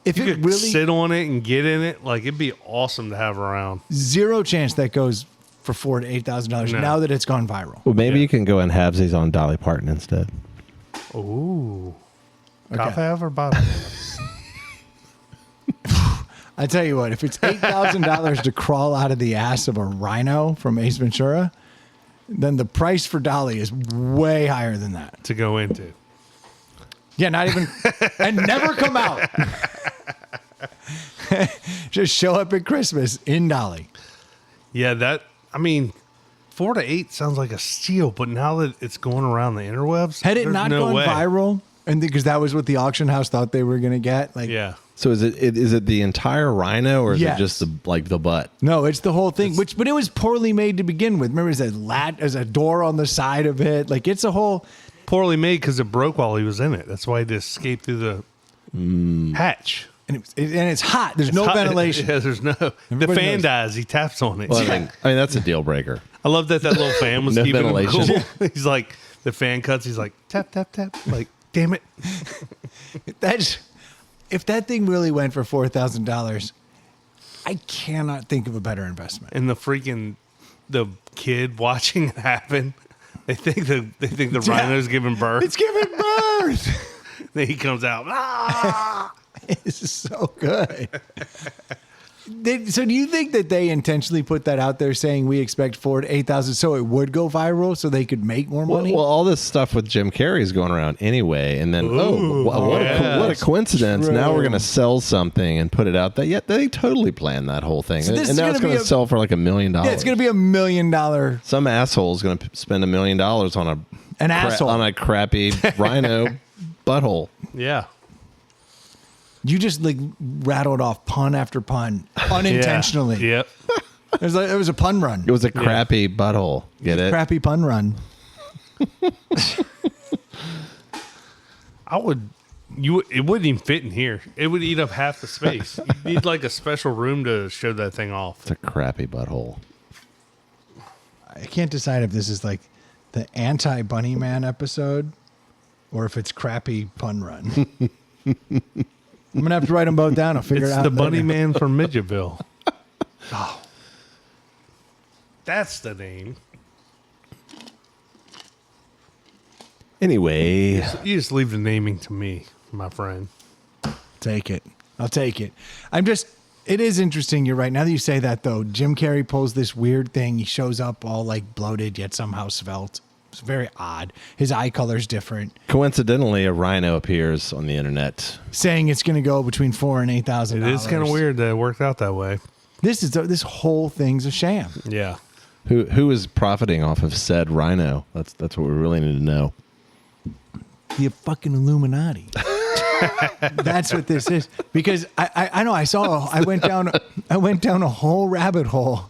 If You it could really sit on it and get in it, like it'd be awesome to have around. zero chance that goes for $4,000 to $8,000 No. now that it's gone viral. Well, maybe Yeah. you can go in halvesies on Dolly Parton instead. Ooh. Okay. Top half or bottom half? I tell you what, if it's $8,000 to crawl out of the ass of a rhino from Ace Ventura, then the price for Dolly is way higher than that. To go into. Yeah, not even, and never come out. Just show up at Christmas in Dolly. Yeah, I mean, 4 to 8 sounds like a steal, but now that it's going around the interwebs, Had it there's not no gone way. viral, and because that was what the auction house thought they were going to get, like, Yeah. So is it the entire rhino or is Yes. it just the butt? no, it's the whole thing. But it was poorly made to begin with. Remember, there's a door on the side of it. Like it's a whole. Poorly made because it broke while he was in it. That's why he just escaped through the hatch. And it's hot. There's no Hot- ventilation. Yeah, there's no. The Everybody fan knows. dies. He taps on it. Well, I mean that's a deal breaker. I love that little fan was No keeping him ventilation. cool. He's like, the fan cuts. He's like, tap, tap, tap. Like, damn it. If that thing really went for $4,000, I cannot think of a better investment. And the kid watching it happen They think the rhino's giving birth. It's giving birth. Then he comes out. Ah! This is so good. So do you think that they intentionally put that out there saying we expect 4,000 to 8,000 so it would go viral so they could make more money? Well, all this stuff with Jim Carrey is going around anyway, and then what a coincidence! True. Now we're going to sell something and put it out there. Yeah, they totally planned that whole thing, So this and is now it's gonna going be to sell for like $1 million. Yeah, it's going to be $1 million. Some asshole is going to spend $1 million on Asshole. a crappy rhino butthole. Yeah. You just like rattled off pun after pun unintentionally. Yeah. Yep. It was a pun run. It was a crappy butthole. Get it? Crappy pun run. It wouldn't even fit in here. It would eat up half the space. You'd need like a special room to show that thing off. It's a crappy butthole. I can't decide if this is like the anti-Bunnyman episode or if it's crappy pun run. I'm going to have to write them both down. I'll figure It's it out. the later. Bunnyman from Midgetville. Oh. That's the name. Anyway, You just leave the naming to me, my friend. Take it. I'll take it. It is interesting. You're right. Now that you say that, though, Jim Carrey pulls this weird thing. He shows up all like bloated, yet somehow svelte. It's very odd. His eye color's different. coincidentally, a rhino appears on the internet. Saying it's going to go between $4,000 and $8,000. It is kind of weird that it worked out that way. This whole thing's a sham. Yeah. Who is profiting off of said rhino? That's what we really need to know. The fucking Illuminati. That's what this is. Because I know I went down a whole rabbit hole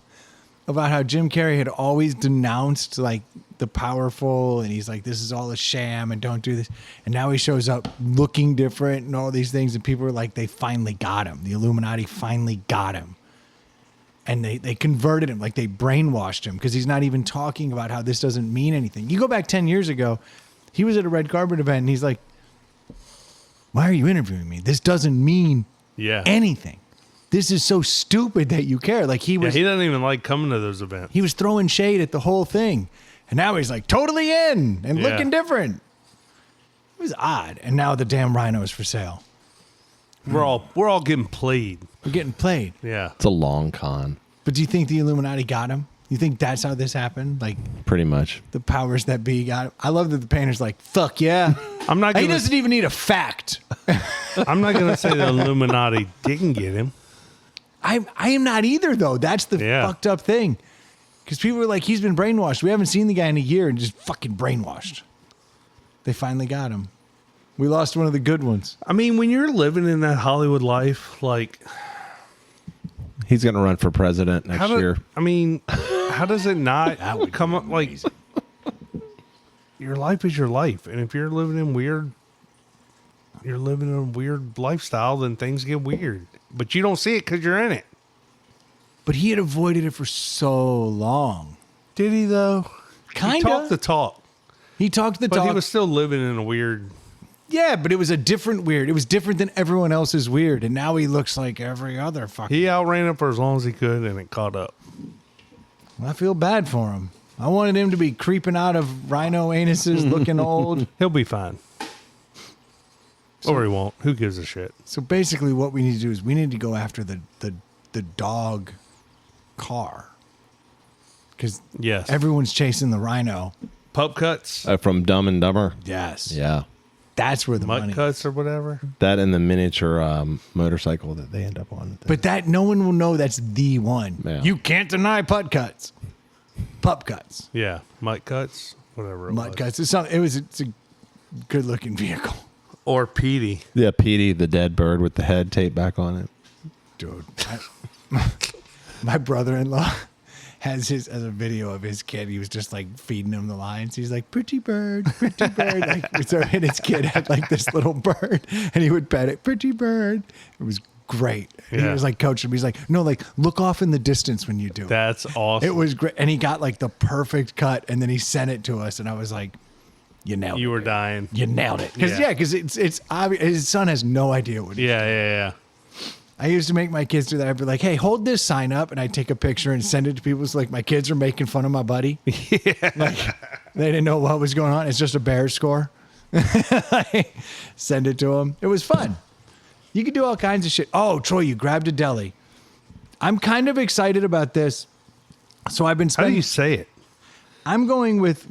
about how Jim Carrey had always denounced like the powerful, and he's like, this is all a sham and don't do this. And now he shows up looking different and all these things, and people are like, they finally got him. The Illuminati finally got him. And they converted him, like they brainwashed him, because he's not even talking about how this doesn't mean anything. You go back 10 years ago, he was at a red carpet event and he's like, why are you interviewing me? This doesn't mean anything. This is so stupid that you care. Like he He doesn't even like coming to those events. he was throwing shade at the whole thing. And now he's like totally in and looking different. It was odd. And now the damn rhino is for sale. We're all getting played. We're getting played. Yeah. It's a long con, But do you think the Illuminati got him? You think that's how this happened? Like pretty much. the powers that be got him? I love that the painter's like, fuck yeah. I'm not He gonna doesn't even need a fact. I'm not gonna say the Illuminati didn't get him. I am not either, though. That's the fucked up thing. Because people are like, he's been brainwashed. We haven't seen the guy in a year and just fucking brainwashed. They finally got him. We lost one of the good ones. I mean, when you're living in that Hollywood life, like He's going to run for president next year. I mean, how does it not That would come be up like amazing. your life is your life, and if you're living in a weird lifestyle, then things get weird. But you don't see it because you're in it. But he had avoided it for so long. Did he though? Kinda. He talked the talk, He talked the but talk. he was still living in a weird. Yeah, but it was a different weird. It was different than everyone else's weird. And now he looks like every other fucking... He outran it for as long as he could, and it caught up. I feel bad for him. I wanted him to be creeping out of rhino anuses, looking old. He'll be fine. Or he won't. Who gives a shit? So basically what we need to do is we need to go after the dog car. Because Yes. everyone's chasing the rhino. Pup cuts, From Dumb and Dumber. Yes. Yeah. That's where the mutt money cuts, or whatever. That and the miniature motorcycle that they end up on. But that no one will know that's the one. Yeah. You can't deny pup cuts. Pup cuts. Yeah, mutt cuts, whatever. Mutt cuts. It's a good looking vehicle. Or Petey. Yeah, Petey, the dead bird with the head taped back on it. Dude. My brother-in-law has a video of his kid. He was just like feeding him the lines. He's like, pretty bird, pretty bird. And his kid had like this little bird and he would pet it, pretty bird. It was great. And he Yeah. was like coaching him. He's like, no, like look off in the distance when you do it. That's awesome. It was great. And he got like the perfect cut and then he sent it to us. And I was like, you nailed it. You were dude. dying. You nailed it. Because Yeah. because it's obvious. His son has no idea what he's Yeah. I used to make my kids do that. I'd be like, hey, hold this sign up. And I'd take a picture and send it to people. It's like my kids are making fun of my buddy. Yeah. Like, they didn't know what was going on. It's just a Bears score. Send it to them. It was fun. You could do all kinds of shit. Oh, Troy, you grabbed a deli. I'm kind of excited about this. So I've been How do you say it? I'm going with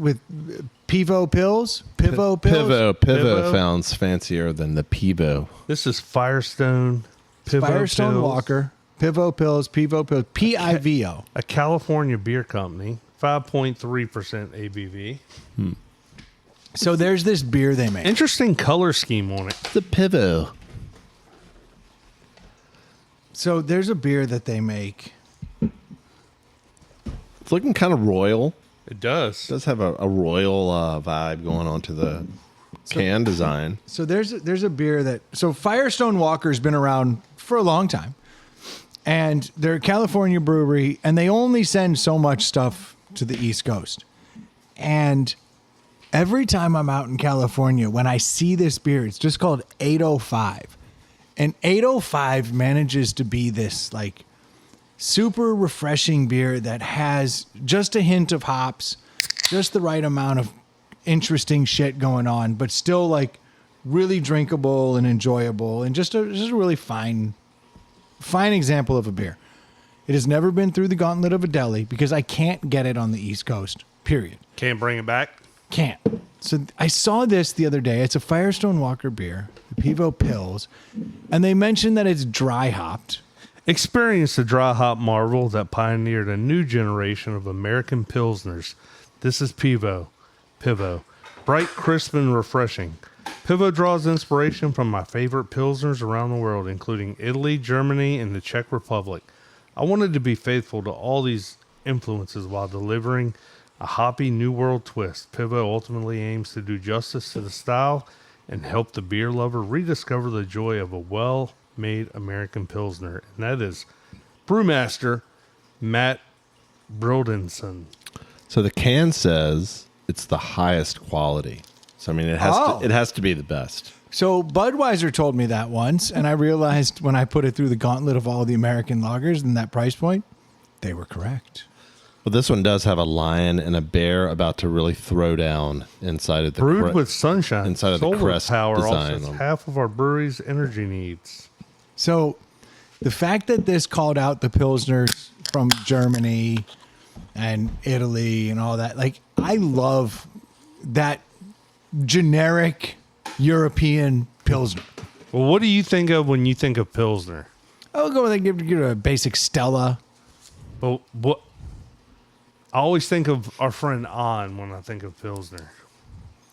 Pivo Pills. Pivo Pills. Pivo sounds fancier than the Pivo. This is Firestone. Firestone Pills. Walker. Pivo Pills. Pivo Pills. Pivo. A California beer company. 5.3% ABV. So there's this beer they make. Interesting color scheme on it. The Pivo. So there's a beer that they make. It's looking kind of royal. It does. It does have a royal vibe going on to the can design. So there's a beer that Firestone Walker's been around for a long time, and they're a California brewery, and they only send so much stuff to the East Coast. And every time I'm out in California, when I see this beer, it's just called 805, and 805 manages to be this like super refreshing beer that has just a hint of hops, just the right amount of interesting shit going on, but still like really drinkable and enjoyable, and just a really fine example of a beer. It has never been through the gauntlet of a deli because I can't get it on the East Coast, period. Can't bring it back? Can't. So I saw this the other day. It's a Firestone Walker beer, the Pivo Pills, and they mentioned that it's dry hopped. Experience the dry hop marvel that pioneered a new generation of American Pilsners. This is Pivo. Bright, crisp, and refreshing. Pivo draws inspiration from my favorite Pilsners around the world, including Italy, Germany, and the Czech Republic. I wanted to be faithful to all these influences while delivering a hoppy New World twist. Pivo ultimately aims to do justice to the style and help the beer lover rediscover the joy of a well-made American Pilsner. And that is brewmaster Matt Brodenson. So the can says it's the highest quality. So I mean, it has to be the best. So Budweiser told me that once, and I realized when I put it through the gauntlet of all the American lagers and that price point, they were correct. Well, this one does have a lion and a bear about to really throw down inside of the Brewed with sunshine. inside of the Solar crest power design. offsets half of our brewery's energy needs. So the fact that this called out the Pilsners from Germany and Italy and all that, like, I love that generic European Pilsner. Well, what do you think of when you think of Pilsner? I'll go with give it a basic Stella. Well, what I always think of our friend On when I think of Pilsner.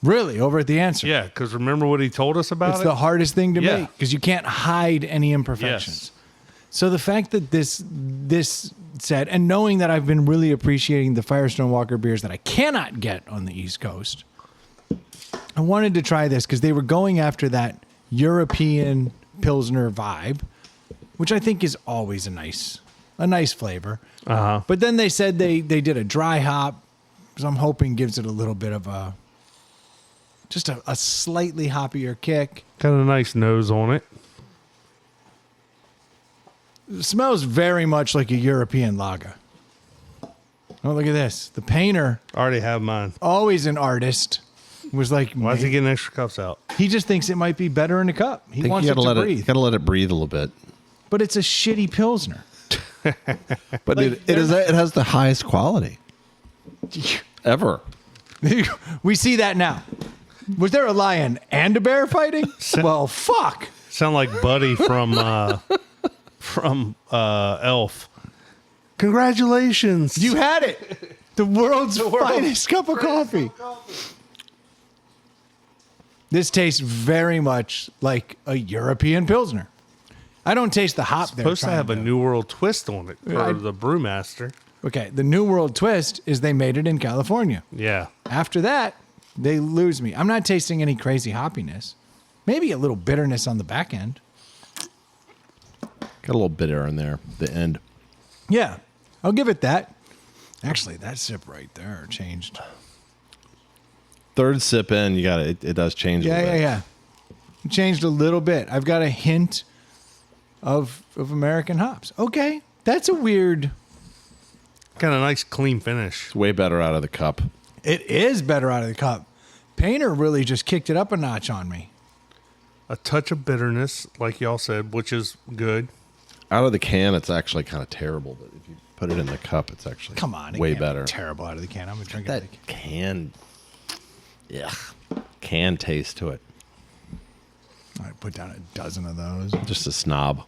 Really, over at the answer. Yeah, because remember what he told us about It's it? the hardest thing to Yeah. make because you can't hide any imperfections. Yes. So the fact that this said, and knowing that I've been really appreciating the Firestone Walker beers that I cannot get on the East Coast, I wanted to try this because they were going after that European Pilsner vibe, which I think is always a nice flavor. Uh-huh. But then they said they did a dry hop, so I'm hoping gives it a little bit of a slightly hoppier kick. Got a nice nose on it. It smells very much like a European lager. Oh, look at this. The painter, I already have mine. always an artist, was like, Why is he getting extra cups out? he just thinks it might be better in a cup. He I think wants you it gotta to let breathe. it. Gotta let it breathe a little bit. But it's a shitty Pilsner. But Like, it has the highest quality ever. We see that now. Was there a lion and a bear fighting? Well, fuck. Sound like Buddy from Elf. Congratulations. You had it. The world's finest cup of coffee. This tastes very much like a European Pilsner. I don't taste the hop there. supposed to have a New World twist on it for the brewmaster. Okay, the New World twist is they made it in California. Yeah. After that, they lose me. I'm not tasting any crazy hoppiness. Maybe a little bitterness on the back end. Got a little bitter in there. The end. Yeah, I'll give it that. Actually, that sip right there changed. Third sip in, you got it. It does change. a little bit. Yeah. It changed a little bit. I've got a hint of American hops. Okay, that's a weird. Got a nice clean finish. It's way better out of the cup. It is better out of the cup. Painter really just kicked it up a notch on me. A touch of bitterness, like y'all said, which is good. Out of the can, it's actually kind of terrible, but if you put it in the cup, it's actually way better. Terrible out of the can. I'm gonna drink it. That can, can taste to it. I put down a dozen of those. Just a snob.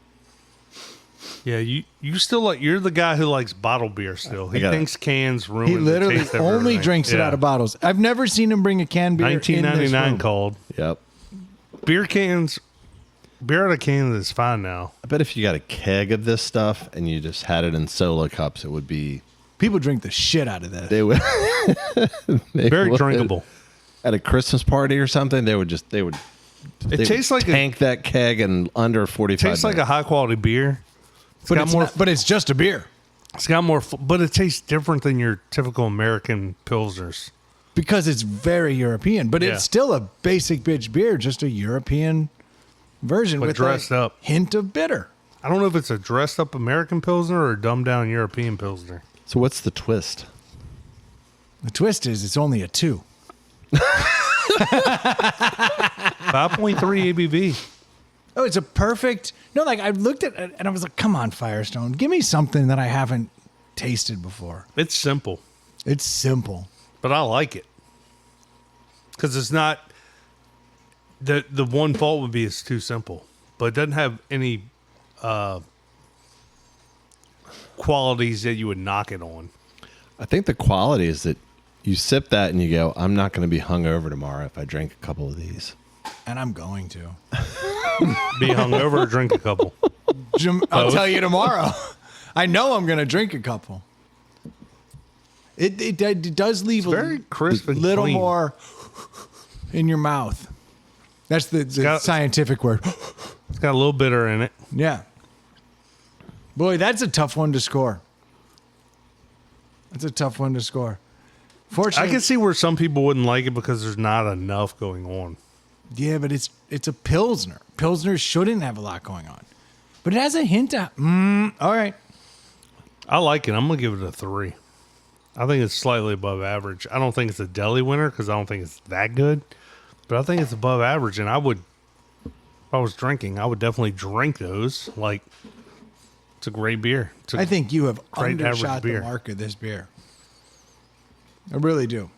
Yeah, you still like, you're the guy who likes bottled beer still. He got it. thinks cans ruin He the literally taste of only everything. drinks it out of bottles. I've never seen him bring a canned beer. in this $19.99 room. called. Yep. Beer out of cans is fine now. I bet if you got a keg of this stuff and you just had it in solo cups, it would be. People drink the shit out of this. They would. Very drinkable. At a Christmas party or something, they would. It tastes like tank that keg in under 45 tastes like a high quality beer. But it's just a beer. It's got more, but it tastes different than your typical American pilsners. Because it's very European, but Yeah. it's still a basic bitch beer, just a European version But with dressed a up. hint of bitter. I don't know if it's a dressed up American pilsner or a dumbed down European pilsner. So what's the twist? The twist is it's only a 2. 5.3 ABV. Oh, it's a perfect. No, like I looked at it and I was like, come on, Firestone, give me something that I haven't tasted before. It's simple, It's simple. but I like it because it's not. The one fault would be it's too simple, but it doesn't have any qualities that you would knock it on. I think the quality is that you sip that and you go, I'm not going to be hungover tomorrow if I drink a couple of these. And I'm going to. Be hungover or drink a couple. I'll tell you tomorrow. I know I'm going to drink a couple. It does leave Very crisp and little clean. more in your mouth. That's the scientific word. It's got a little bitter in it. Yeah. Boy, that's a tough one to score. That's a tough one to score. I Fortunately, can see where some people wouldn't like it because there's not enough going on. yeah, but it's a Pilsner. Pilsners shouldn't have a lot going on. But it has a hint of, all right. I like it. I'm going to give it a 3. I think it's slightly above average. I don't think it's a deli winner because I don't think it's that good. But I think it's above average. And I would, if I was drinking, I would definitely drink those. Like, it's a great beer. It's a I think you have great average undershot the beer. mark of this beer. I really do.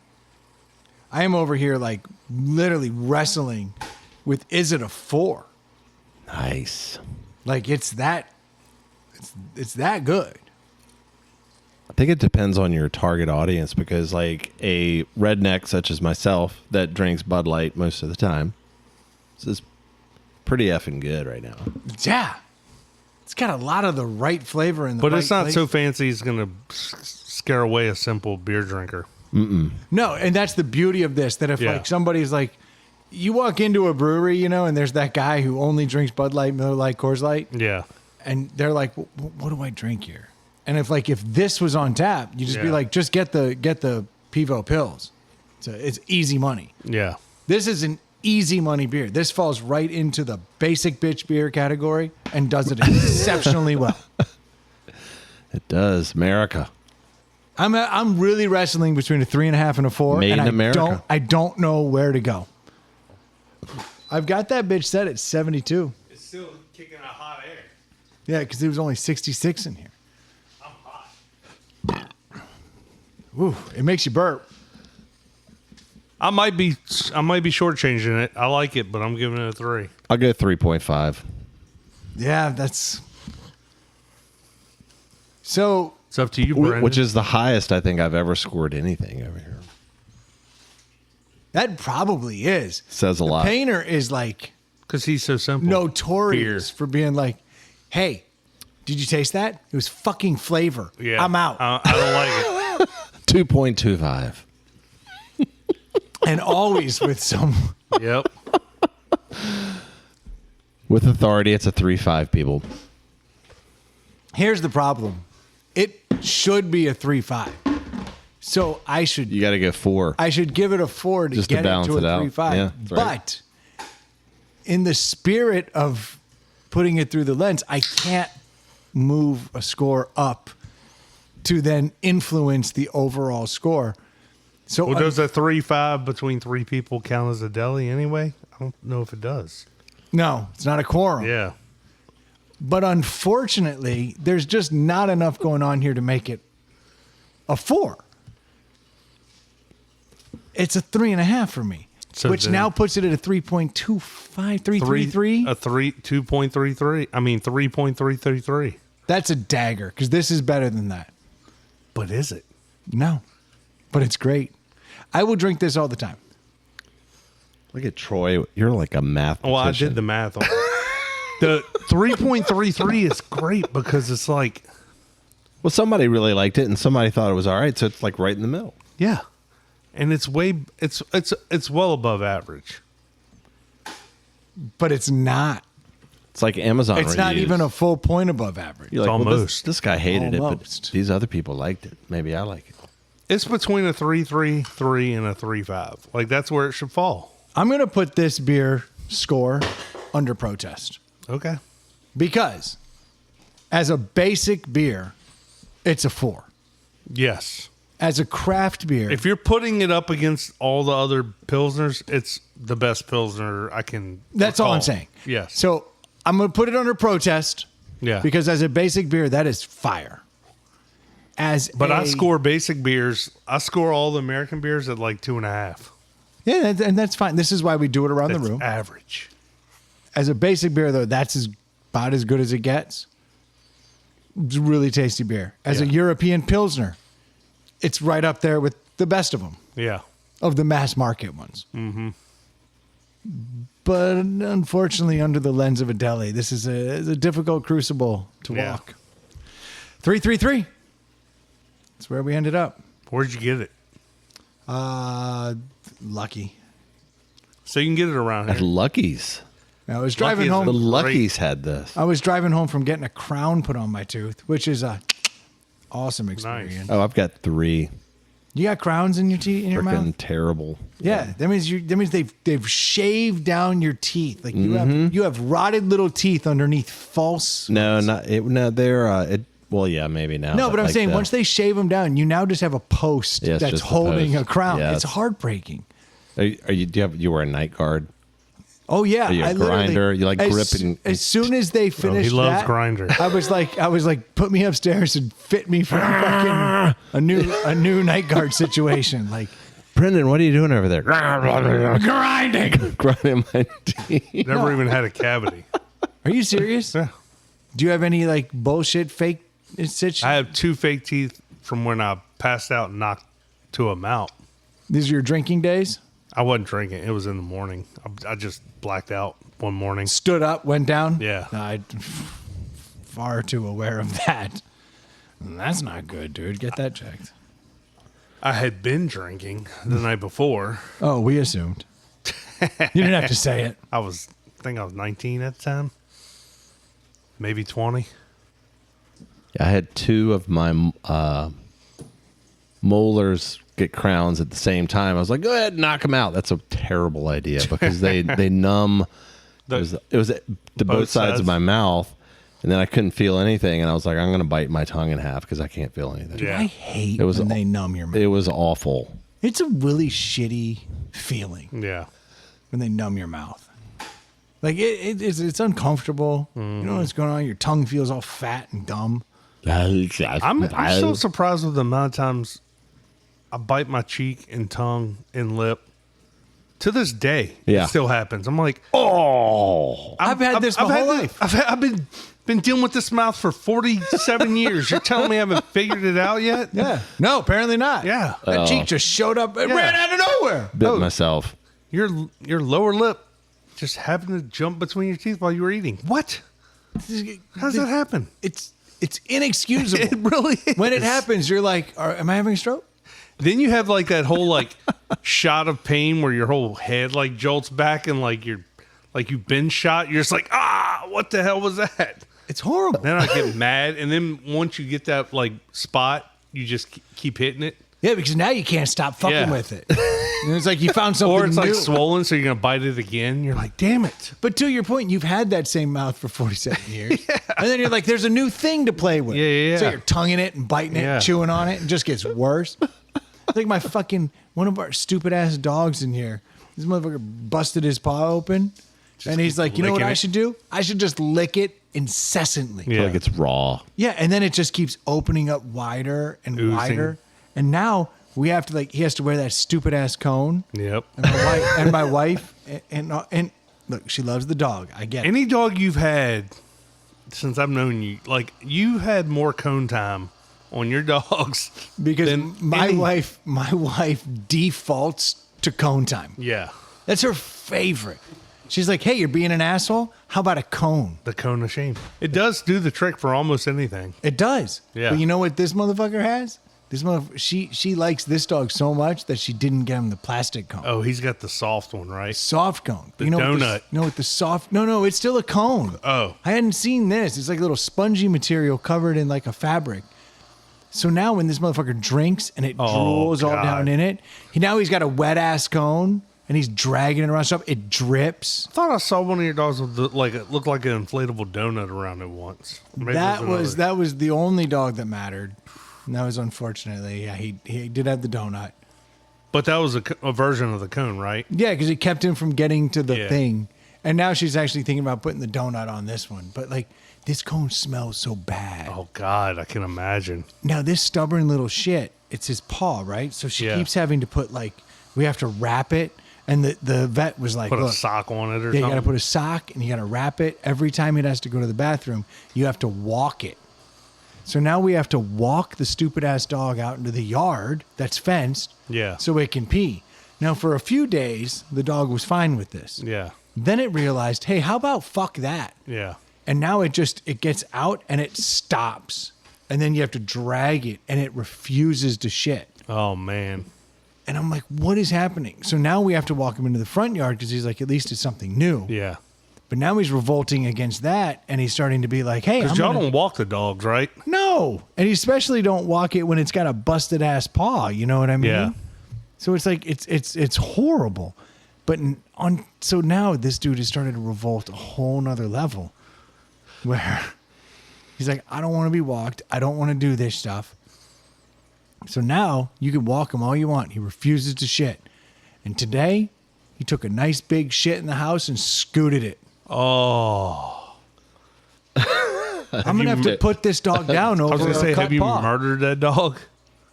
I am over here like literally wrestling with, is it a 4? Nice. Like it's that good. I think it depends on your target audience because, like, a redneck such as myself that drinks Bud Light most of the time, this is pretty effing good right now. Yeah. It's got a lot of the right flavor in the But right it's not place. so fancy it's going to scare away a simple beer drinker. No, and that's the beauty of this, that if Yeah. like somebody's like, you walk into a brewery, you know, and there's that guy who only drinks Bud Light, Miller Lite, Coors Light, Yeah. and they're like, what do I drink here? And if this was on tap, you just be Yeah. like, just get the Pivo pills. So it's easy money. Yeah. This is an easy money beer. This falls right into the basic bitch beer category and does it exceptionally well. It does. America. I'm really wrestling between a 3.5 and a 4. Made and in America. I don't know where to go. I've got that bitch set at 72. It's still kicking out hot air. Yeah, because there was only 66 in here. I'm hot. Ooh, it makes you burp. I might be shortchanging it. I like it, but I'm giving it a 3. I'll go 3.5. Yeah, that's... So, It's up to you, Brandon. Which is the highest I think I've ever scored anything over here. that probably is. Says a lot. Painter is like because he's so simple. notorious for being like, hey, did you taste that? It was fucking flavor. Yeah. I'm out. I don't like it. 2.25. And always with some... Yep. With authority, it's a 3.5, people. Here's the problem. It should be a 3.5. So I should You got to go 4. I should give it a 4 to Just to get balance it to it a out. 3.5. Yeah, that's right. But in the spirit of putting it through the lens, I can't move a score up to then influence the overall score. So Well, does a 3-5 between three people count as a deli anyway? I don't know if it does. no, it's not a quorum. Yeah. But unfortunately, there's just not enough going on here to make it a 4. It's a 3.5 for me, So which then- now puts it at a 3.25, 3.33. 2.33. I mean, 3.333. That's a dagger because this is better than that. But is it? No, but it's great. I will drink this all the time. Look at Troy. You're like a math. Well, I did the math on it. The 3.33 is great because it's like, Well, somebody really liked it, and somebody thought it was all right. So it's like right in the middle. yeah. And it's it's well above average. But it's not. It's like Amazon. It's not reviews. even a full point above average. You're like, well, almost. this guy hated it, Almost. but these other people liked it. Maybe I like it. It's between a 3.33 and a 3.5. Like that's where it should fall. I'm going to put this beer score under protest Okay. because as a basic beer, it's a 4. Yes. As a craft beer, If you're putting it up against all the other pilsners, it's the best pilsner I can. that's all I'm recall. saying. Yes. So I'm going to put it under protest. Yeah. Because as a basic beer, that is fire. But I score basic beers. I score all the American beers at like 2.5. Yeah, and that's fine. This is why we do it around That's the room. average. As a basic beer, though, that's about as good as it gets. It's a really tasty beer. As a Yeah. European Pilsner, it's right up there with the best of them, Yeah. of the mass market ones. Mm-hmm. But unfortunately, under the lens of a deli, this is a difficult crucible to Yeah. walk. 333. That's where we ended up. Where'd you get it? Lucky. So you can get it around At here. Lucky's. I was driving is home. The Great. Lucky's had this. I was driving home from getting a crown put on my tooth, which is a awesome experience. Oh, I've got 3. You got crowns in your teeth, in your Freaking mouth? terrible. Yeah, that means they've shaved down your teeth. Like you have rotted little teeth underneath false. No, not it. No, they're. Well, yeah, maybe now. No, but I'm like saying the- once they shave them down, you now just have a post Yeah, it's that's just a holding post. a crown. Yeah, it's it's- heartbreaking. Are you? Do you wear a night guard? Oh yeah, Are you a I literally- grinder? You like as, gripping- As soon as they finished, he loves that, grinder. I was like, put me upstairs and fit me for fucking a new night guard situation. Like Brendan, what are you doing over there? grinding. Grinding my teeth. Never even had a cavity. Are you serious? Yeah. Do you have any like bullshit fake situation? I have 2 fake teeth from when I passed out and knocked 2 of them out. These are your drinking days? I wasn't drinking. It was in the morning. I just blacked out one morning. Stood up, went down? Yeah. I'm far too aware of that. That's not good, dude. Get that checked. I had been drinking the night before. Oh, we assumed. You didn't have to say it. I think I was 19 at the time. Maybe 20. I had 2 of my molars get crowns at the same time. I was like, go ahead and knock them out. That's a terrible idea because they numb. It was the both sides of my mouth, and then I couldn't feel anything. And I was like, I'm going to bite my tongue in half because I can't feel anything. Yeah. I hate It was when aw- they numb your mouth. It was awful. It's a really shitty feeling Yeah. when they numb your mouth. Like it's uncomfortable. You know what's going on? Your tongue feels all fat and dumb. I'm so surprised with the amount of times I bite my cheek and tongue and lip. To this day, Yeah. it still happens. I'm like, Oh, I've had this my whole life. I've been dealing with this mouth for 47 years. You're telling me I haven't figured it out yet? Yeah. No, apparently not. Yeah. That cheek just showed up. It ran out of nowhere. bit myself. Your lower lip just happened to jump between your teeth while you were eating. What? How does that happen? It's inexcusable. It really is. When it happens, you're like, am I having a stroke? Then you have like that whole like shot of pain where your whole head like jolts back and like you've been shot. You're just like, what the hell was that? It's horrible. Then I get mad, and then once you get that like spot, you just keep hitting it. Yeah, because now you can't stop fucking Yeah. with it. And it's like you found something Or it's new. like swollen, so you're gonna bite it again. You're like, damn it. But to your point, you've had that same mouth for 47 years. And then you're like, there's a new thing to play with. Yeah. So you're tonguing it and biting it, and chewing on it, and it just gets worse. It's like one of our stupid ass dogs in here. This motherfucker busted his paw open. And he's like, you know what I should do? I should just lick it incessantly. I feel like it's raw. Yeah, and then it just keeps opening up wider and Oozing. wider. And now we have to he has to wear that stupid ass cone. Yep. And my wife and look, she loves the dog. I get it. Any dog you've had since I've known you, like you had more cone time on your dogs Because than my any- wife defaults to cone time. Yeah. That's her favorite. She's like, hey, you're being an asshole? How about a cone? The cone of shame. It does do the trick for almost anything. It does. Yeah. But you know what this motherfucker has? She likes this dog so much that she didn't get him the plastic cone. Oh, he's got the soft one, right? Soft cone. The you know donut. What the soft? No, it's still a cone. Oh. I hadn't seen this. It's like a little spongy material covered in like a fabric. So now when this motherfucker drinks and it drools all God. down in it, he's got a wet ass cone and he's dragging it around stuff. It drips. I thought I saw one of your dogs with it looked like an inflatable donut around it once. Maybe That it another. that was the only dog that mattered. And that was unfortunately, yeah, he did have the donut. But that was a version of the cone, right? Yeah, because it kept him from getting to the Yeah. thing. And now she's actually thinking about putting the donut on this one. But like, this cone smells so bad. Oh God, I can imagine. Now this stubborn little shit, it's his paw, right? So she Yeah. keeps having to put we have to wrap it. And the vet was like, Put look, a sock on it or yeah, you something. got to put a sock and you got to wrap it. Every time it has to go to the bathroom, you have to walk it. So now we have to walk the stupid ass dog out into the yard that's fenced. Yeah. So it can pee. Now for a few days, the dog was fine with this. Yeah. Then it realized, hey, how about fuck that? Yeah. And now it gets out and it stops. And then you have to drag it and it refuses to shit. Oh man. And I'm like, what is happening? So now we have to walk him into the front yard because he's like, at least it's something new. Yeah. But now he's revolting against that. And he's starting to be like, hey, Because y'all don't walk the dogs, right? No. And you especially don't walk it when it's got a busted ass paw. You know what I mean? Yeah. So it's like, it's horrible. But so now this dude has started to revolt a whole nother level where he's like, I don't want to be walked. I don't want to do this stuff. So now you can walk him all you want. He refuses to shit. And today he took a nice big shit in the house and scooted it. Oh. I'm going to have to put this dog down over I was going to say, a cut have you paw. murdered that dog?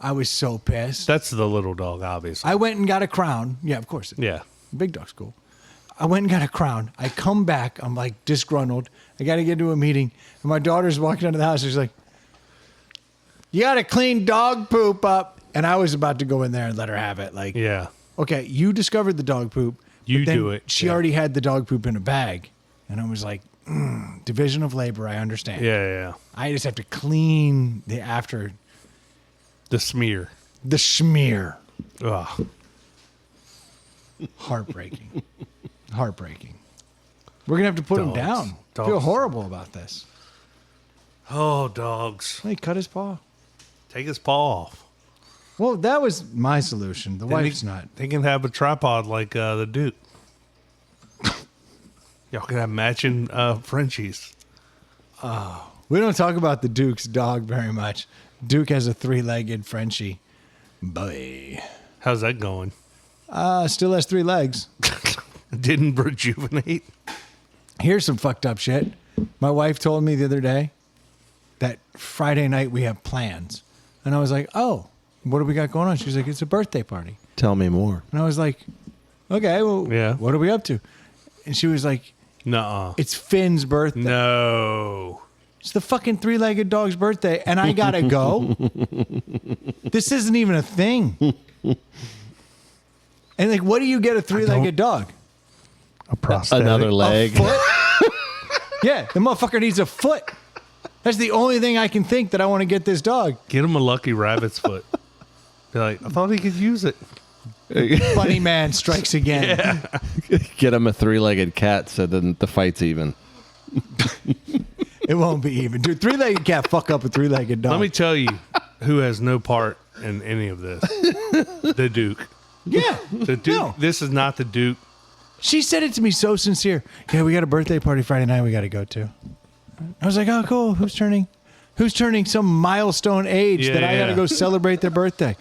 I was so pissed. That's the little dog, obviously. I went and got a crown. Yeah, of course. Yeah. Big dog's cool. I went and got a crown. I come back. I'm like disgruntled. I got to get to a meeting. And my daughter's walking out of the house. She's like, you got to clean dog poop up. And I was about to go in there and let her have it. Like, Yeah. okay, you discovered the dog poop. You but then do it. She Yeah. already had the dog poop in a bag. And I was like, division of labor. I understand. Yeah. I just have to clean the after, The smear. the schmear. Ugh. Heartbreaking. Heartbreaking. We're going to have to put him Dogs. down. I feel Dogs. horrible about this. Oh, dogs. He cut his paw. Take his paw off. Well, that was my solution. The wife's not. They can have a tripod like the Duke. Y'all can have matching Frenchies. We don't talk about the Duke's dog very much. Duke has a 3-legged Frenchie. Boy. How's that going? Still has 3 legs. Didn't rejuvenate? Here's some fucked up shit. My wife told me the other day that Friday night we have plans. And I was like, oh, what do we got going on? She's like, it's a birthday party. Tell me more. And I was like, okay, well, Yeah. what are we up to? And she was like, Nuh-uh. it's Finn's birthday. No. It's the fucking 3-legged dog's birthday, and I gotta go. This isn't even a thing. And like, what do you get a 3-legged dog? A prosthetic. Another leg. A foot? Yeah, the motherfucker needs a foot. That's the only thing I can think that I want to get this dog. Get him a lucky rabbit's foot. Be like, I thought he could use it. Bunnyman strikes again. Get him a 3-legged cat so then the fight's even. It won't be even. Dude, 3-legged cat fuck up a 3-legged dog. Let me tell you who has no part in any of this. The Duke. Yeah. The Duke. No. This is not the Duke. She said it to me so sincere. Yeah, we got a birthday party Friday night we got to go to. I was like, oh, cool. Who's turning some milestone age that I got to go celebrate their birthday?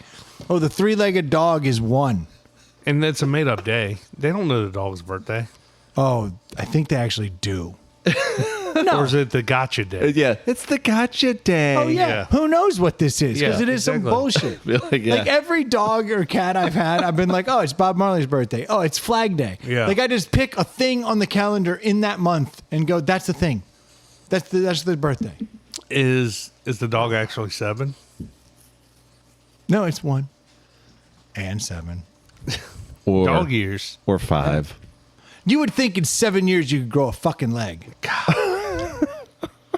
Oh, the three-legged dog is 1. And it's a made-up day. They don't know the dog's birthday. Oh, I think they actually do. Or is it the gotcha day? Yeah, it's the gotcha day. Oh, yeah. Yeah. Who knows what this is? Because Yeah, it is some exactly. bullshit. Like, yeah. Like every dog or cat I've had, I've been like, oh, it's Bob Marley's birthday. Oh, it's Flag Day. Yeah. Like I just pick a thing on the calendar in that month and go, that's the thing. That's the birthday. Is the dog actually 7? No, it's 1 and 7. or, Dog years. or 5. You would think in 7 years you could grow a fucking leg.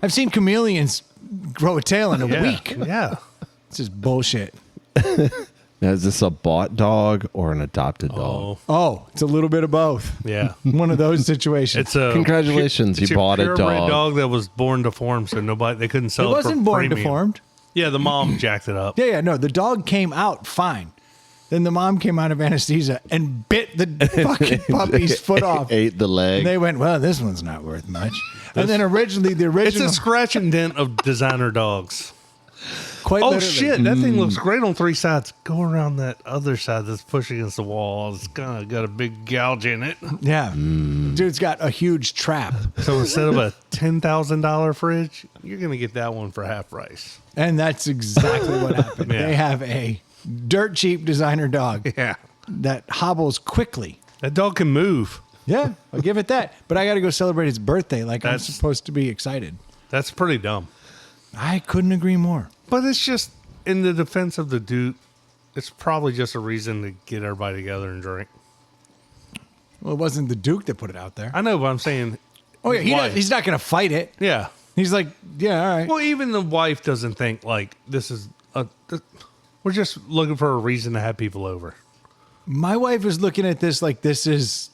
I've seen chameleons grow a tail in a week. Yeah. It's just bullshit. Now, is this a bought dog or an adopted dog? Oh, Oh, it's a little bit of both. yeah. One of those situations. It's a Congratulations, it's you your bought a purebred dog. dog that was born deformed, so they couldn't it sell it. wasn't for born premium. deformed. Yeah, the mom jacked it up. Yeah, no, the dog came out fine. Then the mom came out of anesthesia and bit the fucking puppy's foot off. Ate the leg. And they went, well, this one's not worth much. And then originally, the It's original. a scratch and dent of designer dogs. quite Oh literally. shit, that thing looks great on 3 sides. Go around that other side that's pushed against the wall. It's kind of got a big gouge in it. Yeah. Dude's got a huge trap. So instead of a $10,000 fridge, you're gonna get that one for half price. And that's exactly what happened. Yeah. They have a dirt cheap designer dog Yeah, that hobbles quickly. that dog can move. Yeah, I'll give it that. But I got to go celebrate his birthday like I'm That's- supposed to be excited. That's pretty dumb. I couldn't agree more. But it's just in the defense of the Duke. It's probably just a reason to get everybody together and drink. Well, it wasn't the Duke that put it out there. I know, but I'm saying. Oh, yeah, wife. he's not going to fight it. Yeah. He's like, yeah, all right. Well, even the wife doesn't think like this is we're just looking for a reason to have people over. My wife is looking at this like this is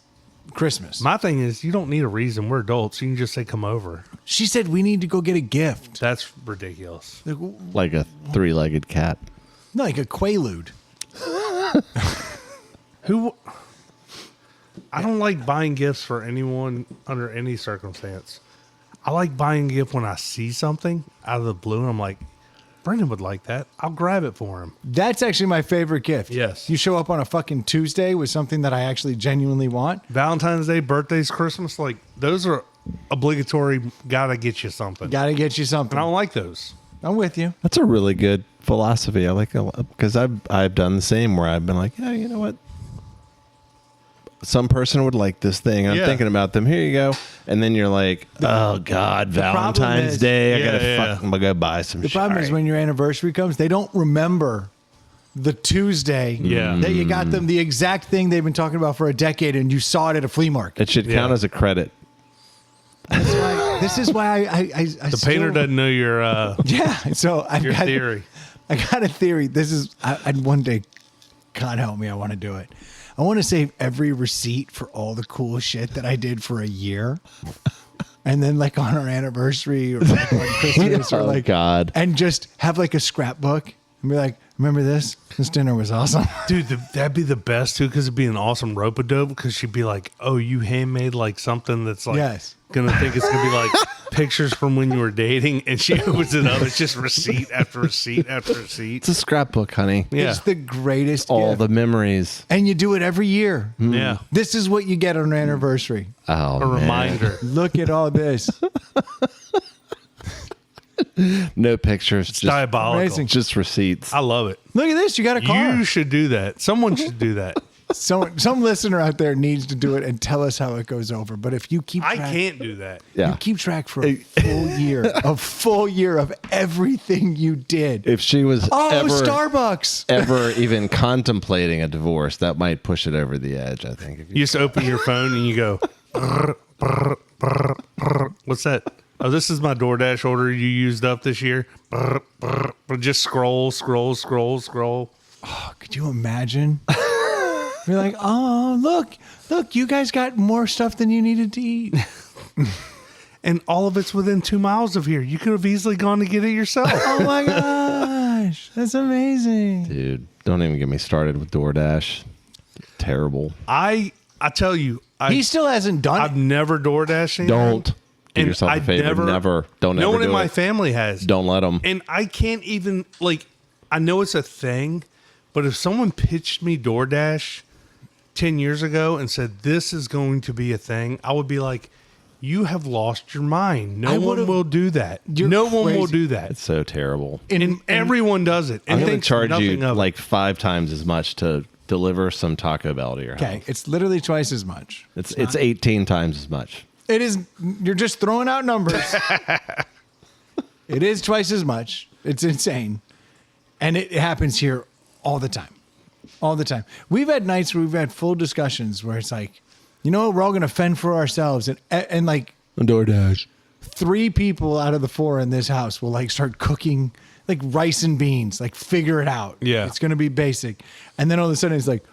Christmas. My thing is, you don't need a reason. We're adults. You can just say, come over. She said we need to go get a gift. That's ridiculous. like a 3-legged cat. No, like a Quaalude. Who? I don't like buying gifts for anyone under any circumstance. I like buying a gift when I see something out of the blue and I'm like, Brendan would like that. I'll grab it for him. That's actually my favorite gift. Yes. You show up on a fucking Tuesday with something that I actually genuinely want. Valentine's Day, birthdays, Christmas, like those are obligatory. Gotta get you something. Got to get you something. And I don't like those. I'm with you. That's a really good philosophy. I like it because I've done the same where I've been like, yeah, you know what? Some person would like this thing. I'm Yeah. thinking about them. Here you go. And then you're like, oh God, problem Valentine's is- Day. I Yeah, gotta yeah. fucking go buy some. The problem is when your anniversary comes, they don't remember the Tuesday Yeah. that you got them the exact thing they've been talking about for a decade and you saw it at a flea market. it should count Yeah. as a credit. That's why, this is why I The painter doesn't know your Yeah. So I've got theory. I got a theory. This is I'd one day, God help me, I want to do it. I want to save every receipt for all the cool shit that I did for a year. And then like on our anniversary or like on Christmas or Oh, like God. and just have like a scrapbook and be like, remember this? This dinner was awesome. Dude, that'd be the best too, because it'd be an awesome rope-a-dope. Because she'd be like, "Oh, you handmade like something that's like Yes. gonna think it's gonna be like pictures from when you were dating," and she opens it up. It's just receipt after receipt after receipt. It's a scrapbook, honey. Yeah, It's the greatest All gift. the memories. And you do it every year. yeah, This is what you get on an anniversary. Oh, a man. reminder. Look at all this. No pictures. Just, Diabolical. Amazing. just receipts. I love it. Look at this. You got a car. You should do that. Someone should do that. Some listener out there needs to do it and tell us how it goes over. But if you keep I track, can't do that. Yeah. you keep track for a full year of everything you did. If she was ever Starbucks. ever even contemplating a divorce, that might push it over the edge, I think. If You just open your phone and you go, brr, brr, brr, brr. What's that? Oh, this is my DoorDash order you used up this year. Brr, brr, brr. Just scroll. Could you imagine? You're like, oh, look, you guys got more stuff than you needed to eat. And all of it's within 2 miles of here. You could have easily gone to get it yourself. Oh my gosh, that's amazing. Dude, don't even get me started with DoorDash. terrible. I tell you, He still hasn't done I've it. never door dashed anything. Don't do And yourself a I'd favor. Never. Don't No ever one in do my it. family has. Don't let them. And I can't even, like, I know it's a thing, but if someone pitched me DoorDash 10 years ago and said, this is going to be a thing, I would be like, you have lost your mind. No I one would've- will do that. You're No one will crazy. do that. It's so terrible. And everyone does it. I'm And going to thinks charge you nothing of it. like 5 times as much to deliver some Taco Bell to your Okay, house. it's literally twice as much. It's 18 times as much. It is. You're just throwing out numbers. It is twice as much. It's insane, and it happens here all the time. All the time. We've had nights where we've had full discussions where it's like, you know, we're all going to fend for ourselves, and like DoorDash. 3 people out of the 4 in this house will like start cooking like rice and beans, like figure it out. Yeah. It's going to be basic, and then all of a sudden it's like,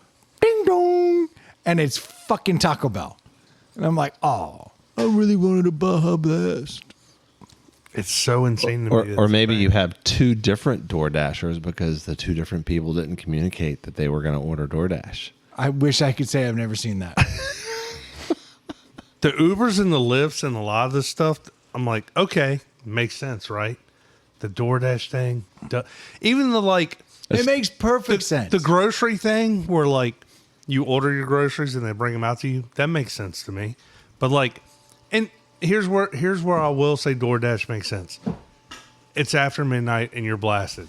ding dong, and it's fucking Taco Bell, and I'm like, oh. I really wanted a Baja Blast. It's so insane to me. Or maybe you have 2 different DoorDashers because the 2 different people didn't communicate that they were going to order DoorDash. I wish I could say I've never seen that. The Ubers and the Lyfts and a lot of this stuff, I'm like, okay, makes sense, right? The DoorDash thing. Even the like... It makes perfect sense. The grocery thing where like you order your groceries and they bring them out to you, that makes sense to me. But like... And here's where I will say DoorDash makes sense. It's after midnight and you're blasted.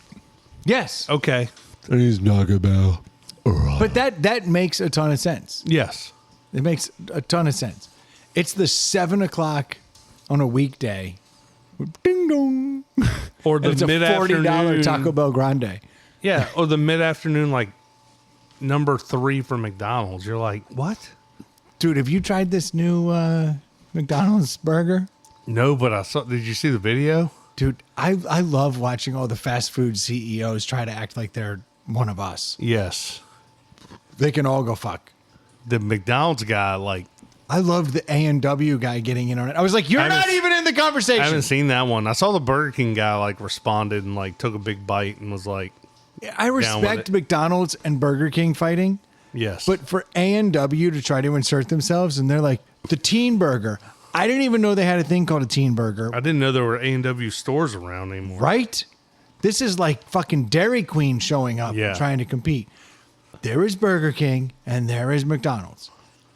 Yes. Okay. And he's Taco Bell. But that makes a ton of sense. Yes. It makes a ton of sense. It's the 7 o'clock on a weekday. Ding dong. Or And the it's a mid-afternoon. $40 Taco Bell Grande. Yeah. Or the mid-afternoon, like number 3 for McDonald's. You're like, what? Dude, have you tried this new McDonald's burger? No, but I saw. Did you see the video? Dude, I love watching all the fast food CEOs try to act like they're one of us. Yes. They can all go fuck. The McDonald's guy, like, I loved the A&W guy getting in on it. I was like, you're not even in the conversation. I haven't seen that one. I saw the Burger King guy like responded and like took a big bite and was like, I respect it. McDonald's and Burger King fighting, yes. but for A&W to try to insert themselves and they're like, the teen burger. I didn't even know they had a thing called a teen burger. I didn't know there were A&W stores around anymore. Right? This is like fucking Dairy Queen showing up Yeah. and trying to compete. There is Burger King and there is McDonald's.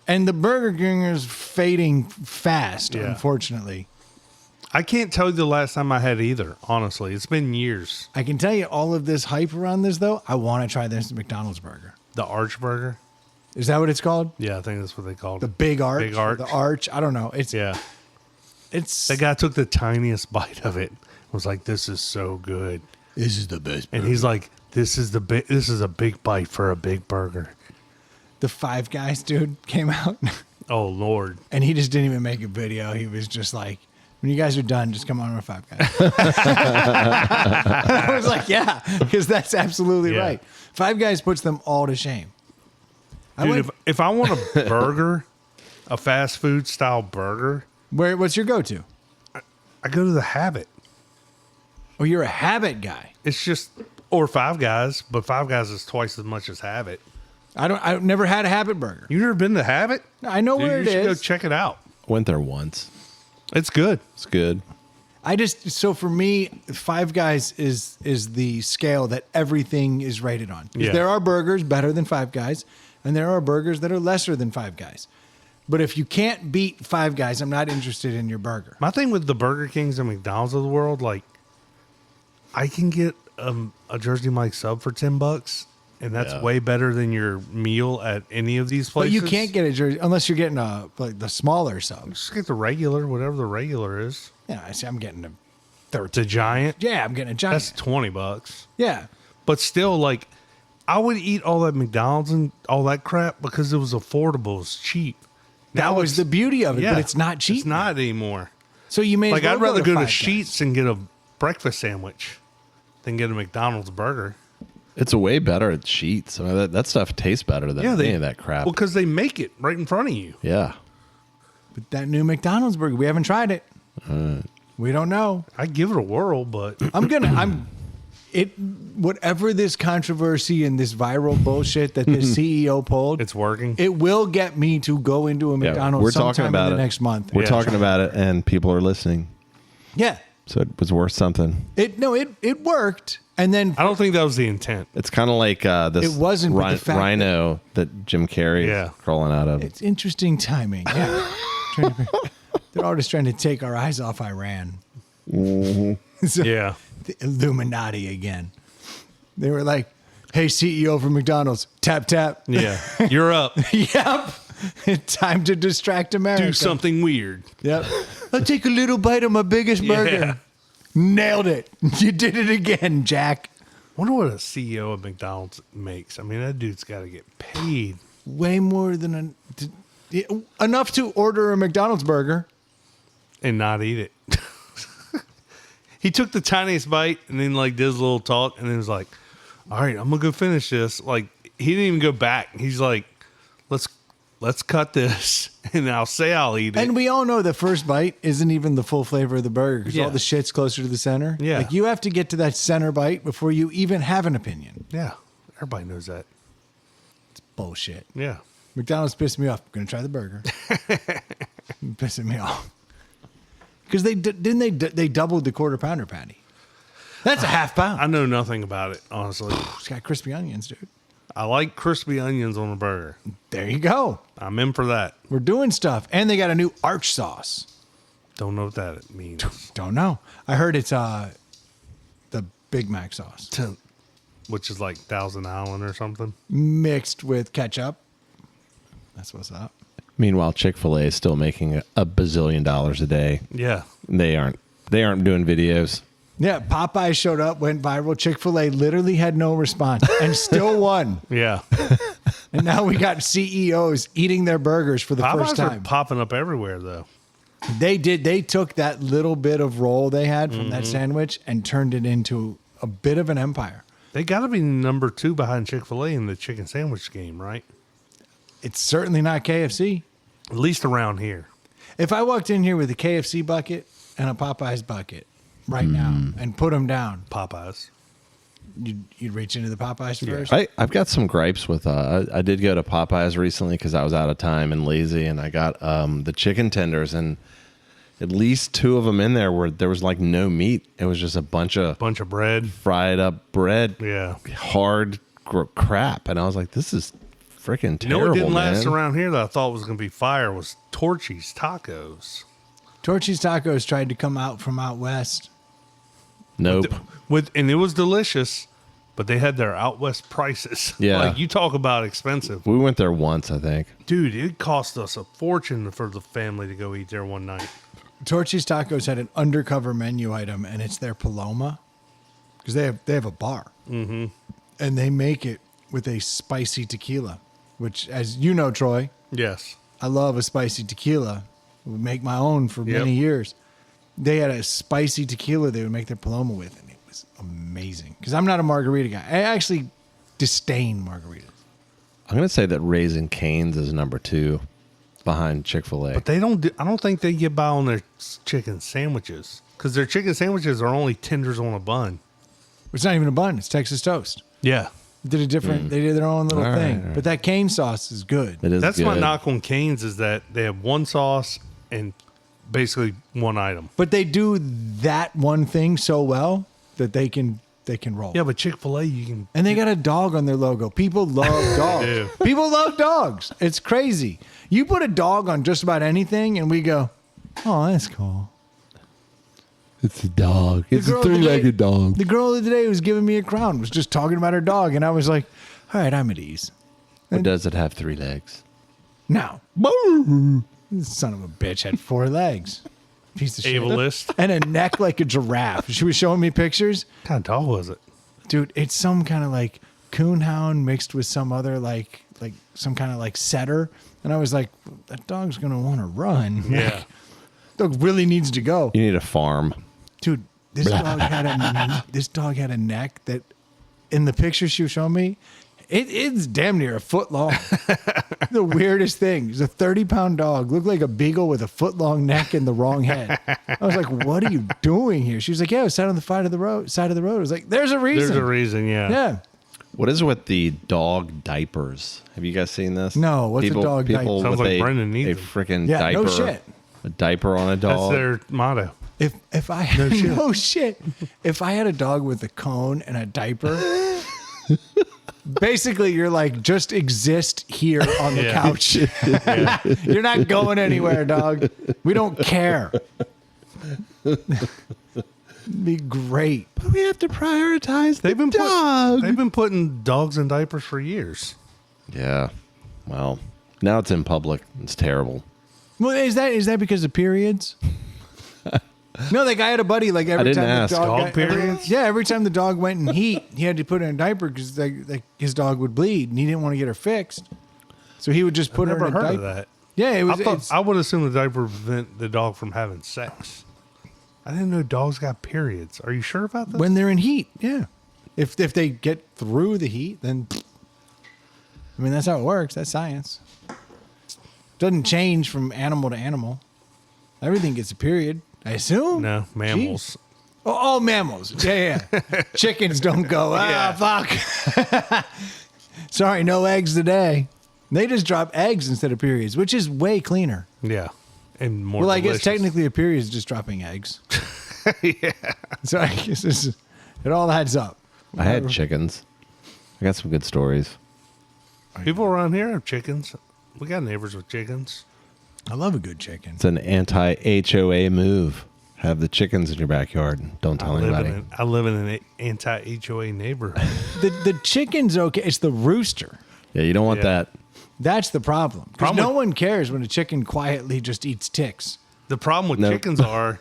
And the Burger King is fading fast, Yeah. unfortunately. I can't tell you the last time I had either, honestly. It's been years. I can tell you all of this hype around this, though. I want to try this McDonald's burger. The Arch Burger? Is that what it's called? Yeah, I think that's what they called The it. Big Arch? Big Arch. The Arch? I don't know. It's Yeah. It's That guy took the tiniest bite of it. Was like, this is so good. This is the best. And he's like, this is a big bite for a big burger. The Five Guys dude came out, Oh, Lord. and he just didn't even make a video. He was just like, "When you guys are done, just come on with Five Guys." I was like, "Yeah," because that's absolutely Yeah. right. Five Guys puts them all to shame. Dude, if I want a burger, a fast food style burger, What's your go-to? I go to the Habit. Oh, you're a Habit guy. It's just, or Five Guys, but Five Guys is twice as much as Habit. I've never had a Habit burger. You never been to Habit? I know Dude, where you it should go is. check it out. Went there once. It's good. It's good. So for me, Five Guys is the scale that everything is rated on. 'Cause Yeah. There are burgers better than Five Guys, and there are burgers that are lesser than Five Guys. But if you can't beat Five Guys, I'm not interested in your burger. My thing with the Burger Kings and McDonald's of the world, like, I can get a Jersey Mike sub for $10, and that's Yeah. way better than your meal at any of these But places. you can't get a Jersey unless you're getting like the smaller sub. Just get the regular, whatever the regular is. Yeah, I see. I'm getting a It's a giant. Yeah, I'm getting a giant. That's $20. Yeah, But still, like, I would eat all that McDonald's and all that crap because it was affordable. It was cheap. that Now was it's- the beauty of it. yeah, But it's not cheap. It's not anymore. So you may Like, as well I'd rather go to Five Guys. Sheetz and get a breakfast sandwich than get a McDonald's burger. It's a way better at Sheets. I mean, that stuff tastes better than any of that crap. Well, because they make it right in front of you. Yeah. But that new McDonald's burger, we haven't tried it. We don't know. I give it a whirl, but I'm whatever this controversy and this viral bullshit that the CEO pulled, It's working. it will get me to go into a McDonald's we're talking sometime about in the it next month. We're talking about it, and people are listening. Yeah. So it was worth something. It worked. And then I don't think that was the intent. It's kind of like this It wasn't, but the fact rhino that Jim Carrey is crawling out of. it's interesting timing. Yeah. They're all just trying to take our eyes off Iran. So, Yeah. the Illuminati again. They were like, "Hey, CEO for McDonald's, tap tap." Yeah. You're up. Yep. Time to distract America. Do something weird. Yep. I'll take a little bite of my biggest burger. Yeah. Nailed it. You did it again, Jack. Wonder what a CEO of McDonald's makes. I mean, that dude's got to get paid. Way more than enough to order a McDonald's burger. And not eat it. He took the tiniest bite and then like did his little talk and then was like, all right, I'm gonna go finish this. Like he didn't even go back. He's like, let's cut this and I'll say I'll eat it. And we all know the first bite isn't even the full flavor of the burger because all the shit's closer to the center. Yeah. Like you have to get to that center bite before you even have an opinion. Yeah. Everybody knows that. Bullshit. Yeah. McDonald's pissed me off. I'm gonna try the burger. Pissing me off. Because they doubled the quarter pounder patty. That's a half pound. I know nothing about it, honestly. It's got crispy onions, dude. I like crispy onions on a burger. There you go. I'm in for that. We're doing stuff. And they got a new arch sauce. Don't know what that means. Don't know. I heard it's the Big Mac sauce Which is like Thousand Island or something. mixed with ketchup. That's what's up. Meanwhile, Chick-fil-A is still making a bazillion dollars a day. Yeah. They aren't doing videos. Yeah, Popeye showed up, went viral. Chick-fil-A literally had no response and still won. Yeah. And now we got CEOs eating their burgers for the first Popeyes are time. popping up everywhere, though. They did. They took that little bit of roll they had from that sandwich and turned it into a bit of an empire. They got to be number 2 behind Chick-fil-A in the chicken sandwich game, right? It's certainly not KFC. At least around here. If I walked in here with a KFC bucket and a Popeyes bucket right now and put them down, Popeyes. you'd reach into the Popeyes first? I've got some gripes with. I did go to Popeyes recently because I was out of time and lazy, and I got the chicken tenders, and at least 2 of them in there where there was like no meat. It was just a bunch of bread. fried up bread, Yeah. hard crap, and I was like, this is freaking You know terrible. what didn't last man. around here that I thought was going to be fire was Torchy's Tacos. Torchy's Tacos tried to come out from out west. Nope. And it was delicious, but they had their out west prices. Yeah. Like, you talk about expensive. We went there once, I think. Dude, it cost us a fortune for the family to go eat there one night. Torchy's Tacos had an undercover menu item, and it's their Paloma because they have a bar, and they make it with a spicy tequila, which, as you know, Troy, Yes. I love a spicy tequila. I would make my own for Yep. many years. They had a spicy tequila they would make their Paloma with, and it was amazing. Because I'm not a margarita guy. I actually disdain margaritas. I'm gonna say that Raising Cane's is number 2 behind Chick-fil-A. But they don't. I don't think they get by on their chicken sandwiches because their chicken sandwiches are only tenders on a bun. It's not even a bun. It's Texas toast. Yeah, They did a different. They did their own little All right, thing. all right. But that cane sauce is good. It is that's good. my knock on Cane's is that they have one sauce and basically one item. But they do that one thing so well that they can roll. Yeah, but Chick-fil-A, you can. And they got a dog on their logo. People love dogs. do. People love dogs. It's crazy. You put a dog on just about anything, and we go, "Oh, that's cool." It's a dog. It's a girl of the 3-legged day- dog. The girl of the day who was giving me a crown was just talking about her dog, and I was like, "All right, I'm at ease." Or does it have 3 legs? Now, this son of a bitch had 4 legs. Piece of shit. Ableist. And a neck like a giraffe. She was showing me pictures. What kind of dog was it? Dude, it's some kind of like coonhound mixed with some other like some kind of like setter. And I was like, that dog's going to want to run. Yeah. Dog really needs to go. You need a farm. Dude, this dog had a neck that in the picture she was showing me, It's damn near a foot long. The weirdest thing. It's a 30-pound dog. Looked like a beagle with a foot-long neck and the wrong head. I was like, what are you doing here? She was like, yeah, I was sat on the side of the road. I was like, there's a reason. There's a reason, yeah. Yeah. What is with the dog diapers? Have you guys seen this? No, what's a dog diaper? People Sounds with like a Brendan needs them. freaking Yeah, diaper. no shit. A diaper on a That's dog. their motto. If I no shit. If I had a dog with a cone and a diaper, basically you're like, just exist here on the couch. You're not going anywhere, dog. We don't care. It'd be great. But we have to prioritize They've been dog. they've been putting dogs in diapers for years. Yeah. Well, now it's in public. It's terrible. Well, is that because of periods? No, like I had a buddy. Like every didn't time ask. the dog Dog got, periods? every time the dog went in heat, he had to put her in a diaper because like his dog would bleed, and he didn't want to get her fixed. So he would just put her Never in a heard diaper. of that. Yeah, it was. I would assume the diaper would prevent the dog from having sex. I didn't know dogs got periods. Are you sure about that? when they're in heat. Yeah, if they get through the heat, then I mean that's how it works. That's science. Doesn't change from animal to animal. Everything gets a period, I assume. No, mammals. Jeez. Oh, mammals. Yeah. Chickens don't go, fuck. Sorry, no eggs today. They just drop eggs instead of periods, which is way cleaner. Yeah. And more Well, I delicious. guess technically a period is just dropping eggs. Yeah. So I guess it all adds up. I had chickens. I got some good stories. People around here have chickens. We got neighbors with chickens. I love a good chicken. It's an anti-HOA move. Have the chickens in your backyard. Don't tell anybody. I live in an anti-HOA neighborhood. The chicken's okay. It's the rooster. Yeah, you don't want Yeah. that. That's the problem. Because Problem no with- one cares when a chicken quietly just eats ticks. The problem with Nope. chickens are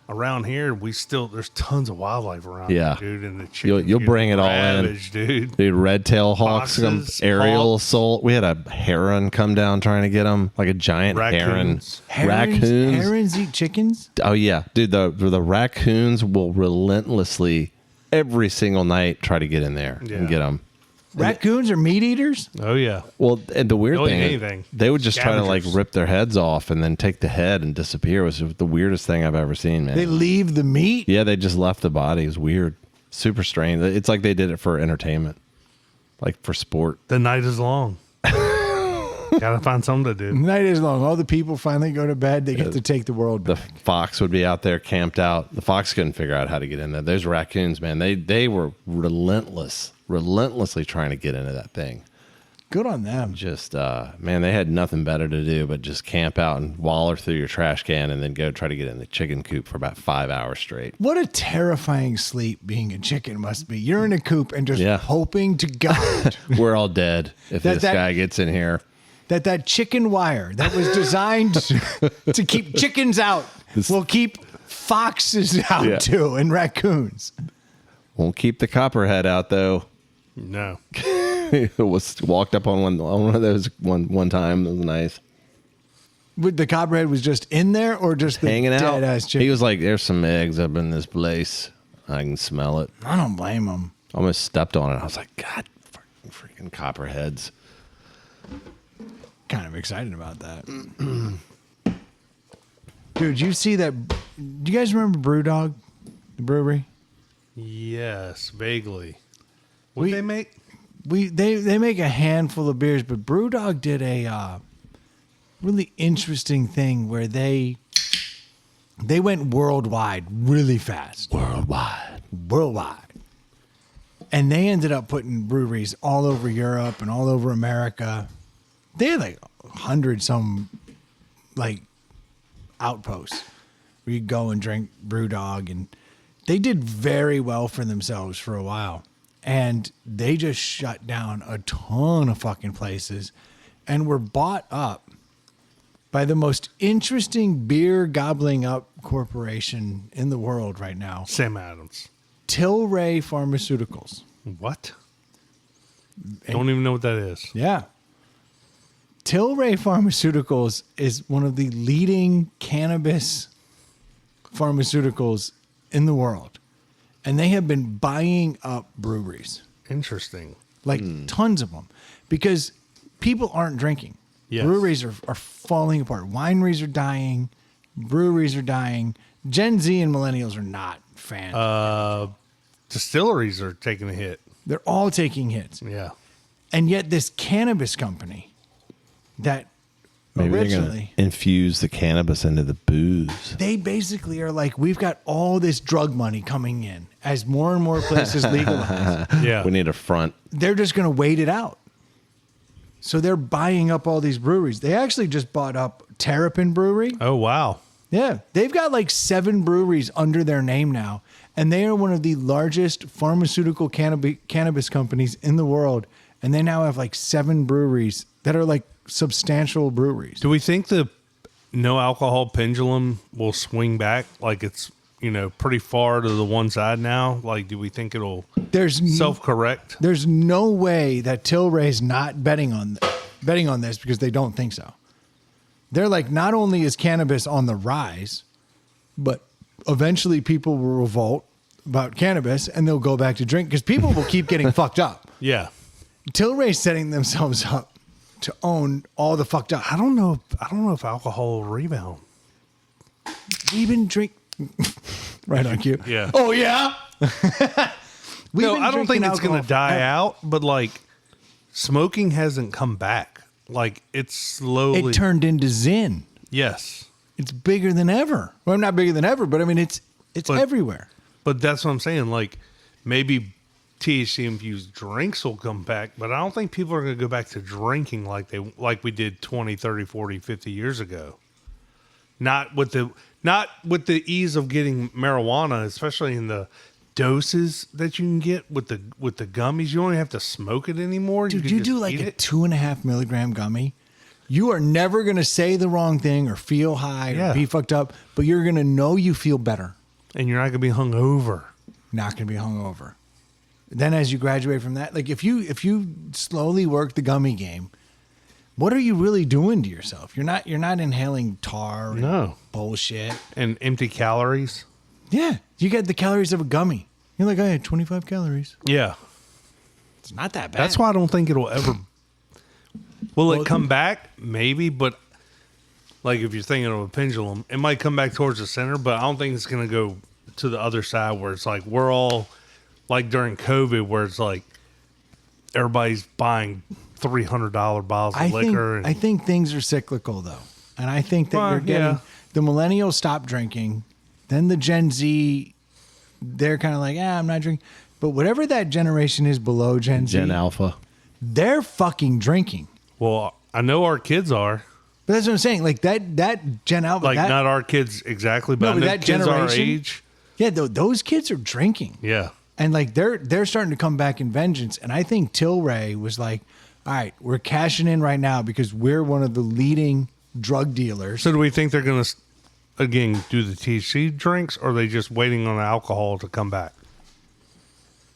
around here, there's tons of wildlife around Yeah. here, dude. And the chickens You'll get bring it all in. ravaged, dude. Dude, red-tailed hawks, Foxes, aerial hawks. assault. We had a heron come down trying to get them, like a giant Raccoons. heron. Raccoons. Herons eat chickens? Oh yeah, dude. The raccoons will relentlessly every single night try to get in there Yeah. and get them. Raccoons are meat eaters? Oh, yeah. Well, and the weird They'll thing, eat is anything. they would just try to like Scavengers. rip their heads off and then take the head and disappear. It was the weirdest thing I've ever seen, man. They leave the meat? Yeah, they just left the body. It was weird, super strange. It's like they did it for entertainment, like for sport. The night is long. Gotta find something to do. Night is long. All the people finally go to bed. They get to take the world The back. fox would be out there camped out. The fox couldn't figure out how to get in there. Those raccoons, man, they were relentlessly trying to get into that thing. Good on them. Just man, they had nothing better to do but just camp out and waller through your trash can and then go try to get in the chicken coop for about 5 hours straight. What a terrifying sleep being a chicken must be. You're in a coop and just Yeah. hoping to God We're all dead if That- this that- guy gets in here. that chicken wire that was designed to keep chickens out will keep foxes out Yeah. too and raccoons. Won't keep the copperhead out though. No. Walked up on one of those one time. It was nice. But the copperhead was just in there or just the Hanging out. dead ass chicken? He was like, "There's some eggs up in this place. I can smell it." I don't blame him. Almost stepped on it. I was like, "God, freaking copperheads!" Kind of excited about that. Dude, you see that? Do you guys remember Brewdog, the brewery? Yes, vaguely. What We- they make? They make a handful of beers, but Brewdog did a really interesting thing where they went worldwide really fast. Worldwide. And they ended up putting breweries all over Europe and all over America. They had like 100 some like outposts where you go and drink Brewdog, and they did very well for themselves for a while. And they just shut down a ton of fucking places and were bought up by the most interesting beer gobbling up corporation in the world right now, Sam Adams. Tilray Pharmaceuticals. What? Don't even know what that is. Yeah. Tilray Pharmaceuticals is one of the leading cannabis pharmaceuticals in the world. And they have been buying up breweries. Interesting. like tons of them, because people aren't drinking. Yes. Breweries are falling apart. Wineries are dying. Breweries are dying. Gen Z and millennials are not fans. Distilleries are taking a hit. They're all taking hits. Yeah. And yet this cannabis company that Maybe they're originally, going to infuse the cannabis into the booze. they basically are like, we've got all this drug money coming in as more and more places legalize. Yeah. We need a front. They're just going to wait it out. So they're buying up all these breweries. They actually just bought up Terrapin Brewery. Oh, wow. Yeah. They've got like 7 breweries under their name now. And they are one of the largest pharmaceutical cannabis companies in the world. And they now have like 7 breweries that are like substantial breweries. Do we think the no alcohol pendulum will swing back? Like it's, pretty far to the one side now? Like, do we think it'll self-correct? There's no way that Tilray's not betting on this because they don't think so. They're like, not only is cannabis on the rise, but eventually people will revolt about cannabis and they'll go back to drink because people will keep getting fucked up. Yeah. Tilray's setting themselves up to own all the fucked up. I don't know if alcohol will rebound. We've been drinking. Right on cue. Yeah. Oh, yeah? No, I don't think it's going to die out, but like smoking hasn't come back. Like it's slowly. It turned into Zin. Yes. It's bigger than ever. Well, not bigger than ever, but I mean, it's everywhere. But that's what I'm saying. Like maybe THC infused drinks will come back, but I don't think people are going to go back to drinking like we did 20, 30, 40, 50 years ago. Not with the ease of getting marijuana, especially in the doses that you can get with the gummies. You don't even have to smoke it anymore. Dude, can you do just like eat a it. 2.5 milligram gummy. You are never going to say the wrong thing or feel high or be fucked up, but you're going to know you feel better. And you're not going to be hungover. Not going to be hungover. Then as you graduate from that, like if you slowly work the gummy game, what are you really doing to yourself? You're not inhaling tar and bullshit. And empty calories. Yeah. You get the calories of a gummy. You're like, I had 25 calories. Yeah. It's not that bad. That's why I don't think it'll ever. Will it come back? Maybe, but like if you're thinking of a pendulum, it might come back towards the center, but I don't think it's going to go to the other side where it's like we're all like during COVID where it's like everybody's buying $300 bottles of liquor. I think things are cyclical though. And I think that you're getting the millennials stop drinking. Then the Gen Z, they're kind of like, I'm not drinking. But whatever that generation is below Gen Z. Gen Alpha. They're fucking drinking. Well, I know our kids are. But that's what I'm saying. Like that Gen Alpha. Like not our kids exactly, but I know that kids our generation, age. Yeah, those kids are drinking. Yeah. And like they're starting to come back in vengeance. And I think Tilray was like, all right, we're cashing in right now because we're one of the leading drug dealers. So do we think they're going to, again, do the THC drinks, or are they just waiting on the alcohol to come back?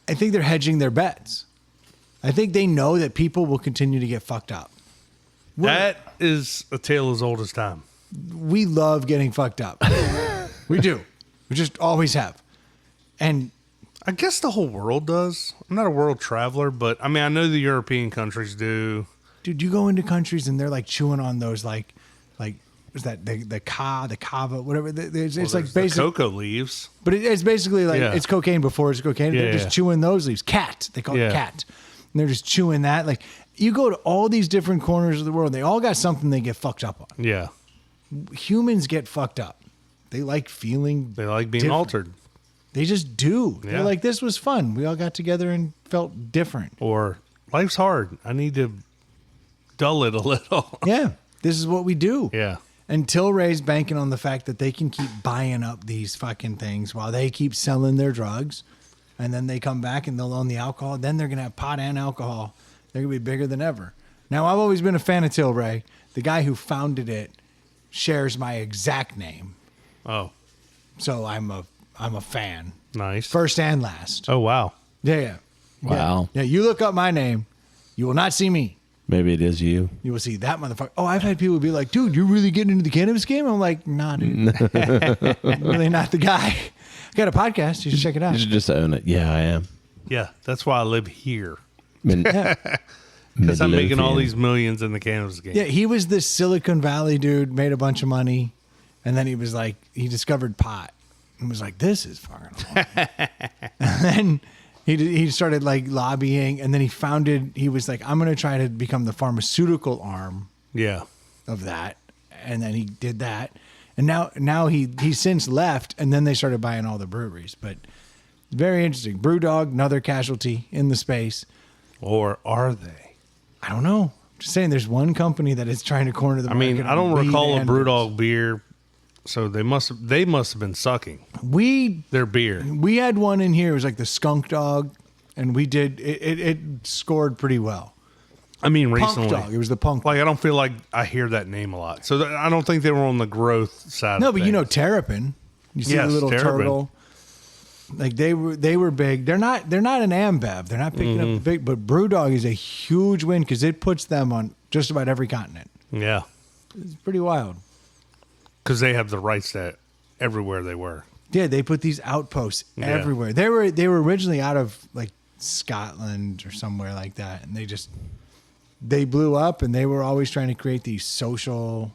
I think they're hedging their bets. I think they know that people will continue to get fucked up. That is a tale as old as time. We love getting fucked up. We do. We just always have. And I guess the whole world does. I'm not a world traveler, but I mean, I know the European countries do. dude, you go into countries and they're like chewing on those like what's that the kava, whatever. It's like basically cocoa leaves, but it's basically like it's cocaine before it's cocaine. They're just chewing those leaves. Cat, they call it cat. And they're just chewing that. Like you go to all these different corners of the world, they all got something they get fucked up on. Yeah, humans get fucked up. They like feeling. They like being different. altered. They just do. Yeah. They're like, this was fun. We all got together and felt different. Or life's hard. I need to dull it a little. Yeah, this is what we do. Yeah. And Tilray's banking on the fact that they can keep buying up these fucking things while they keep selling their drugs. And then they come back and they'll own the alcohol. Then they're going to have pot and alcohol. They're going to be bigger than ever. Now, I've always been a fan of Tilray. The guy who founded it shares my exact name. Oh. So I'm a fan. Nice. First and last. Oh, wow. Yeah. Wow. Yeah, you look up my name. You will not see me. Maybe it is you. You will see that motherfucker. Oh, I've had people be like, dude, you're really getting into the cannabis game? I'm like, nah, dude. I'm really not the guy. I got a podcast. You should check it out. You should just own it. Yeah, I am. Yeah, that's why I live here. Because I'm making all Midlothian. these millions in the cannabis game. Yeah, he was this Silicon Valley dude, made a bunch of money, and then he was like, he discovered pot and was like, this is fucking awesome. And then he started like lobbying, and then he was like, I'm going to try to become the pharmaceutical arm Yeah. of that. And then he did that. And now he's since left, and then they started buying all the breweries. But very interesting. Brewdog, another casualty in the space. Or are they? I don't know. Just saying, there's one company that is trying to corner the I market. mean, I on don't weed recall a and booze. Brewdog beer, so they must have been sucking We their beer. had one in here. It was like the Skunk Dog, and we did it scored pretty well. I mean, Punk recently, Dog. It was the Punk. like I don't feel like I hear that name a lot, so I don't think they were on the growth side. No, of but you know things. Terrapin. You see Yes, the little Terrapin. turtle. Like they were big. They're not an Ambev. They're not picking up the big. But Brewdog is a huge win because it puts them on just about every continent. Yeah, It's pretty wild. because they have the rights to everywhere they were. Yeah, they put these outposts Yeah. everywhere. They were originally out of like Scotland or somewhere like that, and they blew up, and they were always trying to create these social.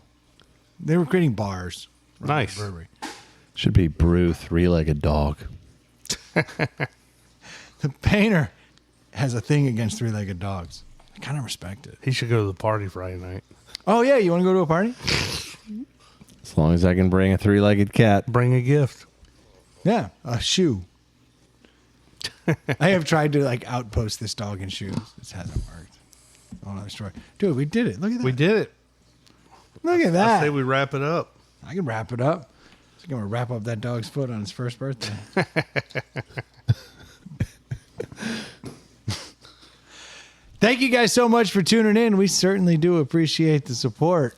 They were creating bars. around the Nice. brewery. Should be brew three-legged dog. The painter has a thing against three-legged dogs. I kind of respect it. He should go to the party Friday night. Oh yeah, you want to go to a party? As long as I can bring a three-legged cat. Bring a gift. Yeah, a shoe. I have tried to like outpost this dog in shoes. It hasn't worked. Oh, another story, dude. We did it. Look at that. We did it. Look at I that. say we wrap it up. I can wrap it up. I'm gonna wrap up that dog's foot on his first birthday. Thank you guys so much for tuning in. We certainly do appreciate the support.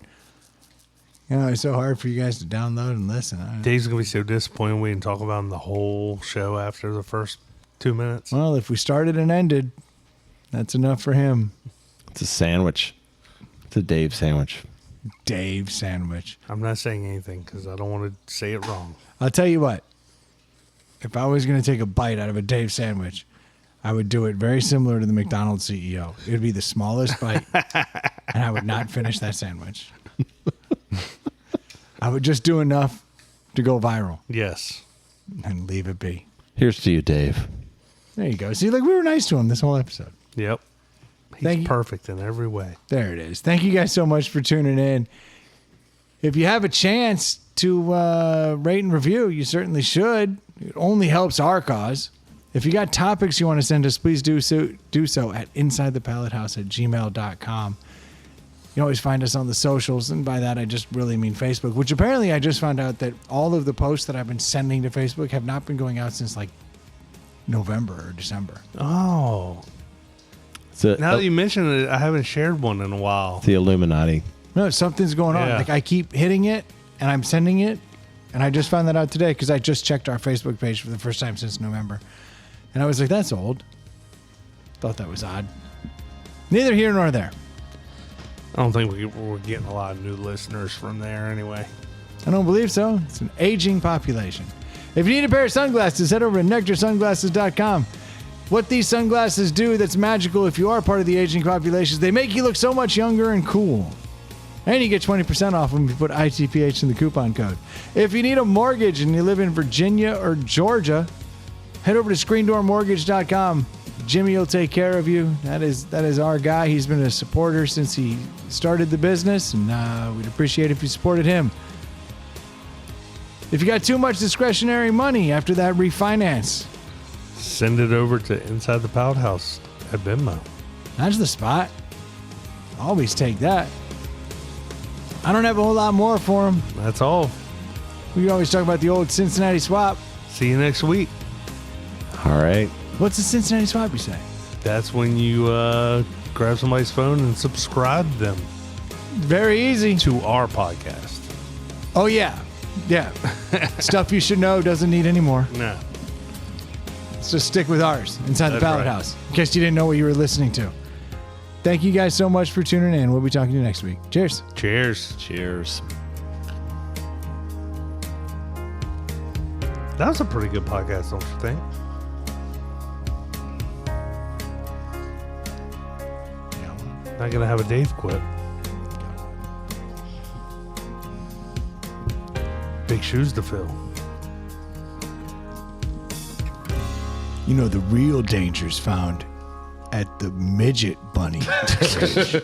You know, it's so hard for you guys to download and listen. Dave's gonna be so disappointed we didn't talk about him the whole show after the first 2 minutes. Well, if we started and ended, that's enough for him. It's a sandwich. It's a Dave sandwich. Dave sandwich. I'm not saying anything because I don't want to say it wrong. I'll tell you what. If I was going to take a bite out of a Dave sandwich, I would do it very similar to the McDonald's CEO. It would be the smallest bite, and I would not finish that sandwich. I would just do enough to go viral Yes. and leave it be. Here's to you, Dave. There you go. See, like we were nice to him this whole episode. Yep. Thank He's you. perfect in every way. There it is. Thank you guys so much for tuning in. If you have a chance to rate and review, you certainly should. It only helps our cause. If you got topics you want to send us, please do so at insidethepallethouse@gmail.com. You can always find us on the socials, and by that I just really mean Facebook, which apparently I just found out that all of the posts that I've been sending to Facebook have not been going out since like November or December. Oh. It's Now that you mention it, I haven't shared one in a while. the Illuminati. No, something's going on. Yeah. Like I keep hitting it and I'm sending it. And I just found that out today because I just checked our Facebook page for the first time since November. And I was like, that's old. Thought that was odd. Neither here nor there. I don't think we're getting a lot of new listeners from there anyway. I don't believe so. It's an aging population. If you need a pair of sunglasses, head over to nectarsunglasses.com. What these sunglasses do that's magical if you are part of the aging population is they make you look so much younger and cool. And you get 20% off them if you put ITPH in the coupon code. If you need a mortgage and you live in Virginia or Georgia, head over to screendoormortgage.com. Jimmy will take care of you. That is our guy. He's been a supporter since he started the business, and we'd appreciate if you supported him. If you got too much discretionary money after that refinance, Send it over to Inside the Pallet House at Venmo. that's the spot. Always take that. I don't have a whole lot more for him. That's all. We can always talk about the old Cincinnati swap. See you next week. All right. What's the Cincinnati swap you say? That's when you grab somebody's phone and subscribe them Very easy. to our podcast. Oh, yeah. Yeah. Stuff you should know doesn't need any more. No. Let's just stick with ours, Inside the That's Pallet right. House, in case you didn't know what you were listening to. Thank you guys so much for tuning in. We'll be talking to you next week. Cheers. Cheers. Cheers. That was a pretty good podcast, don't you think? Not gonna have a Dave quit. Big shoes to fill. You know, the real danger's found at the midget bunny cage.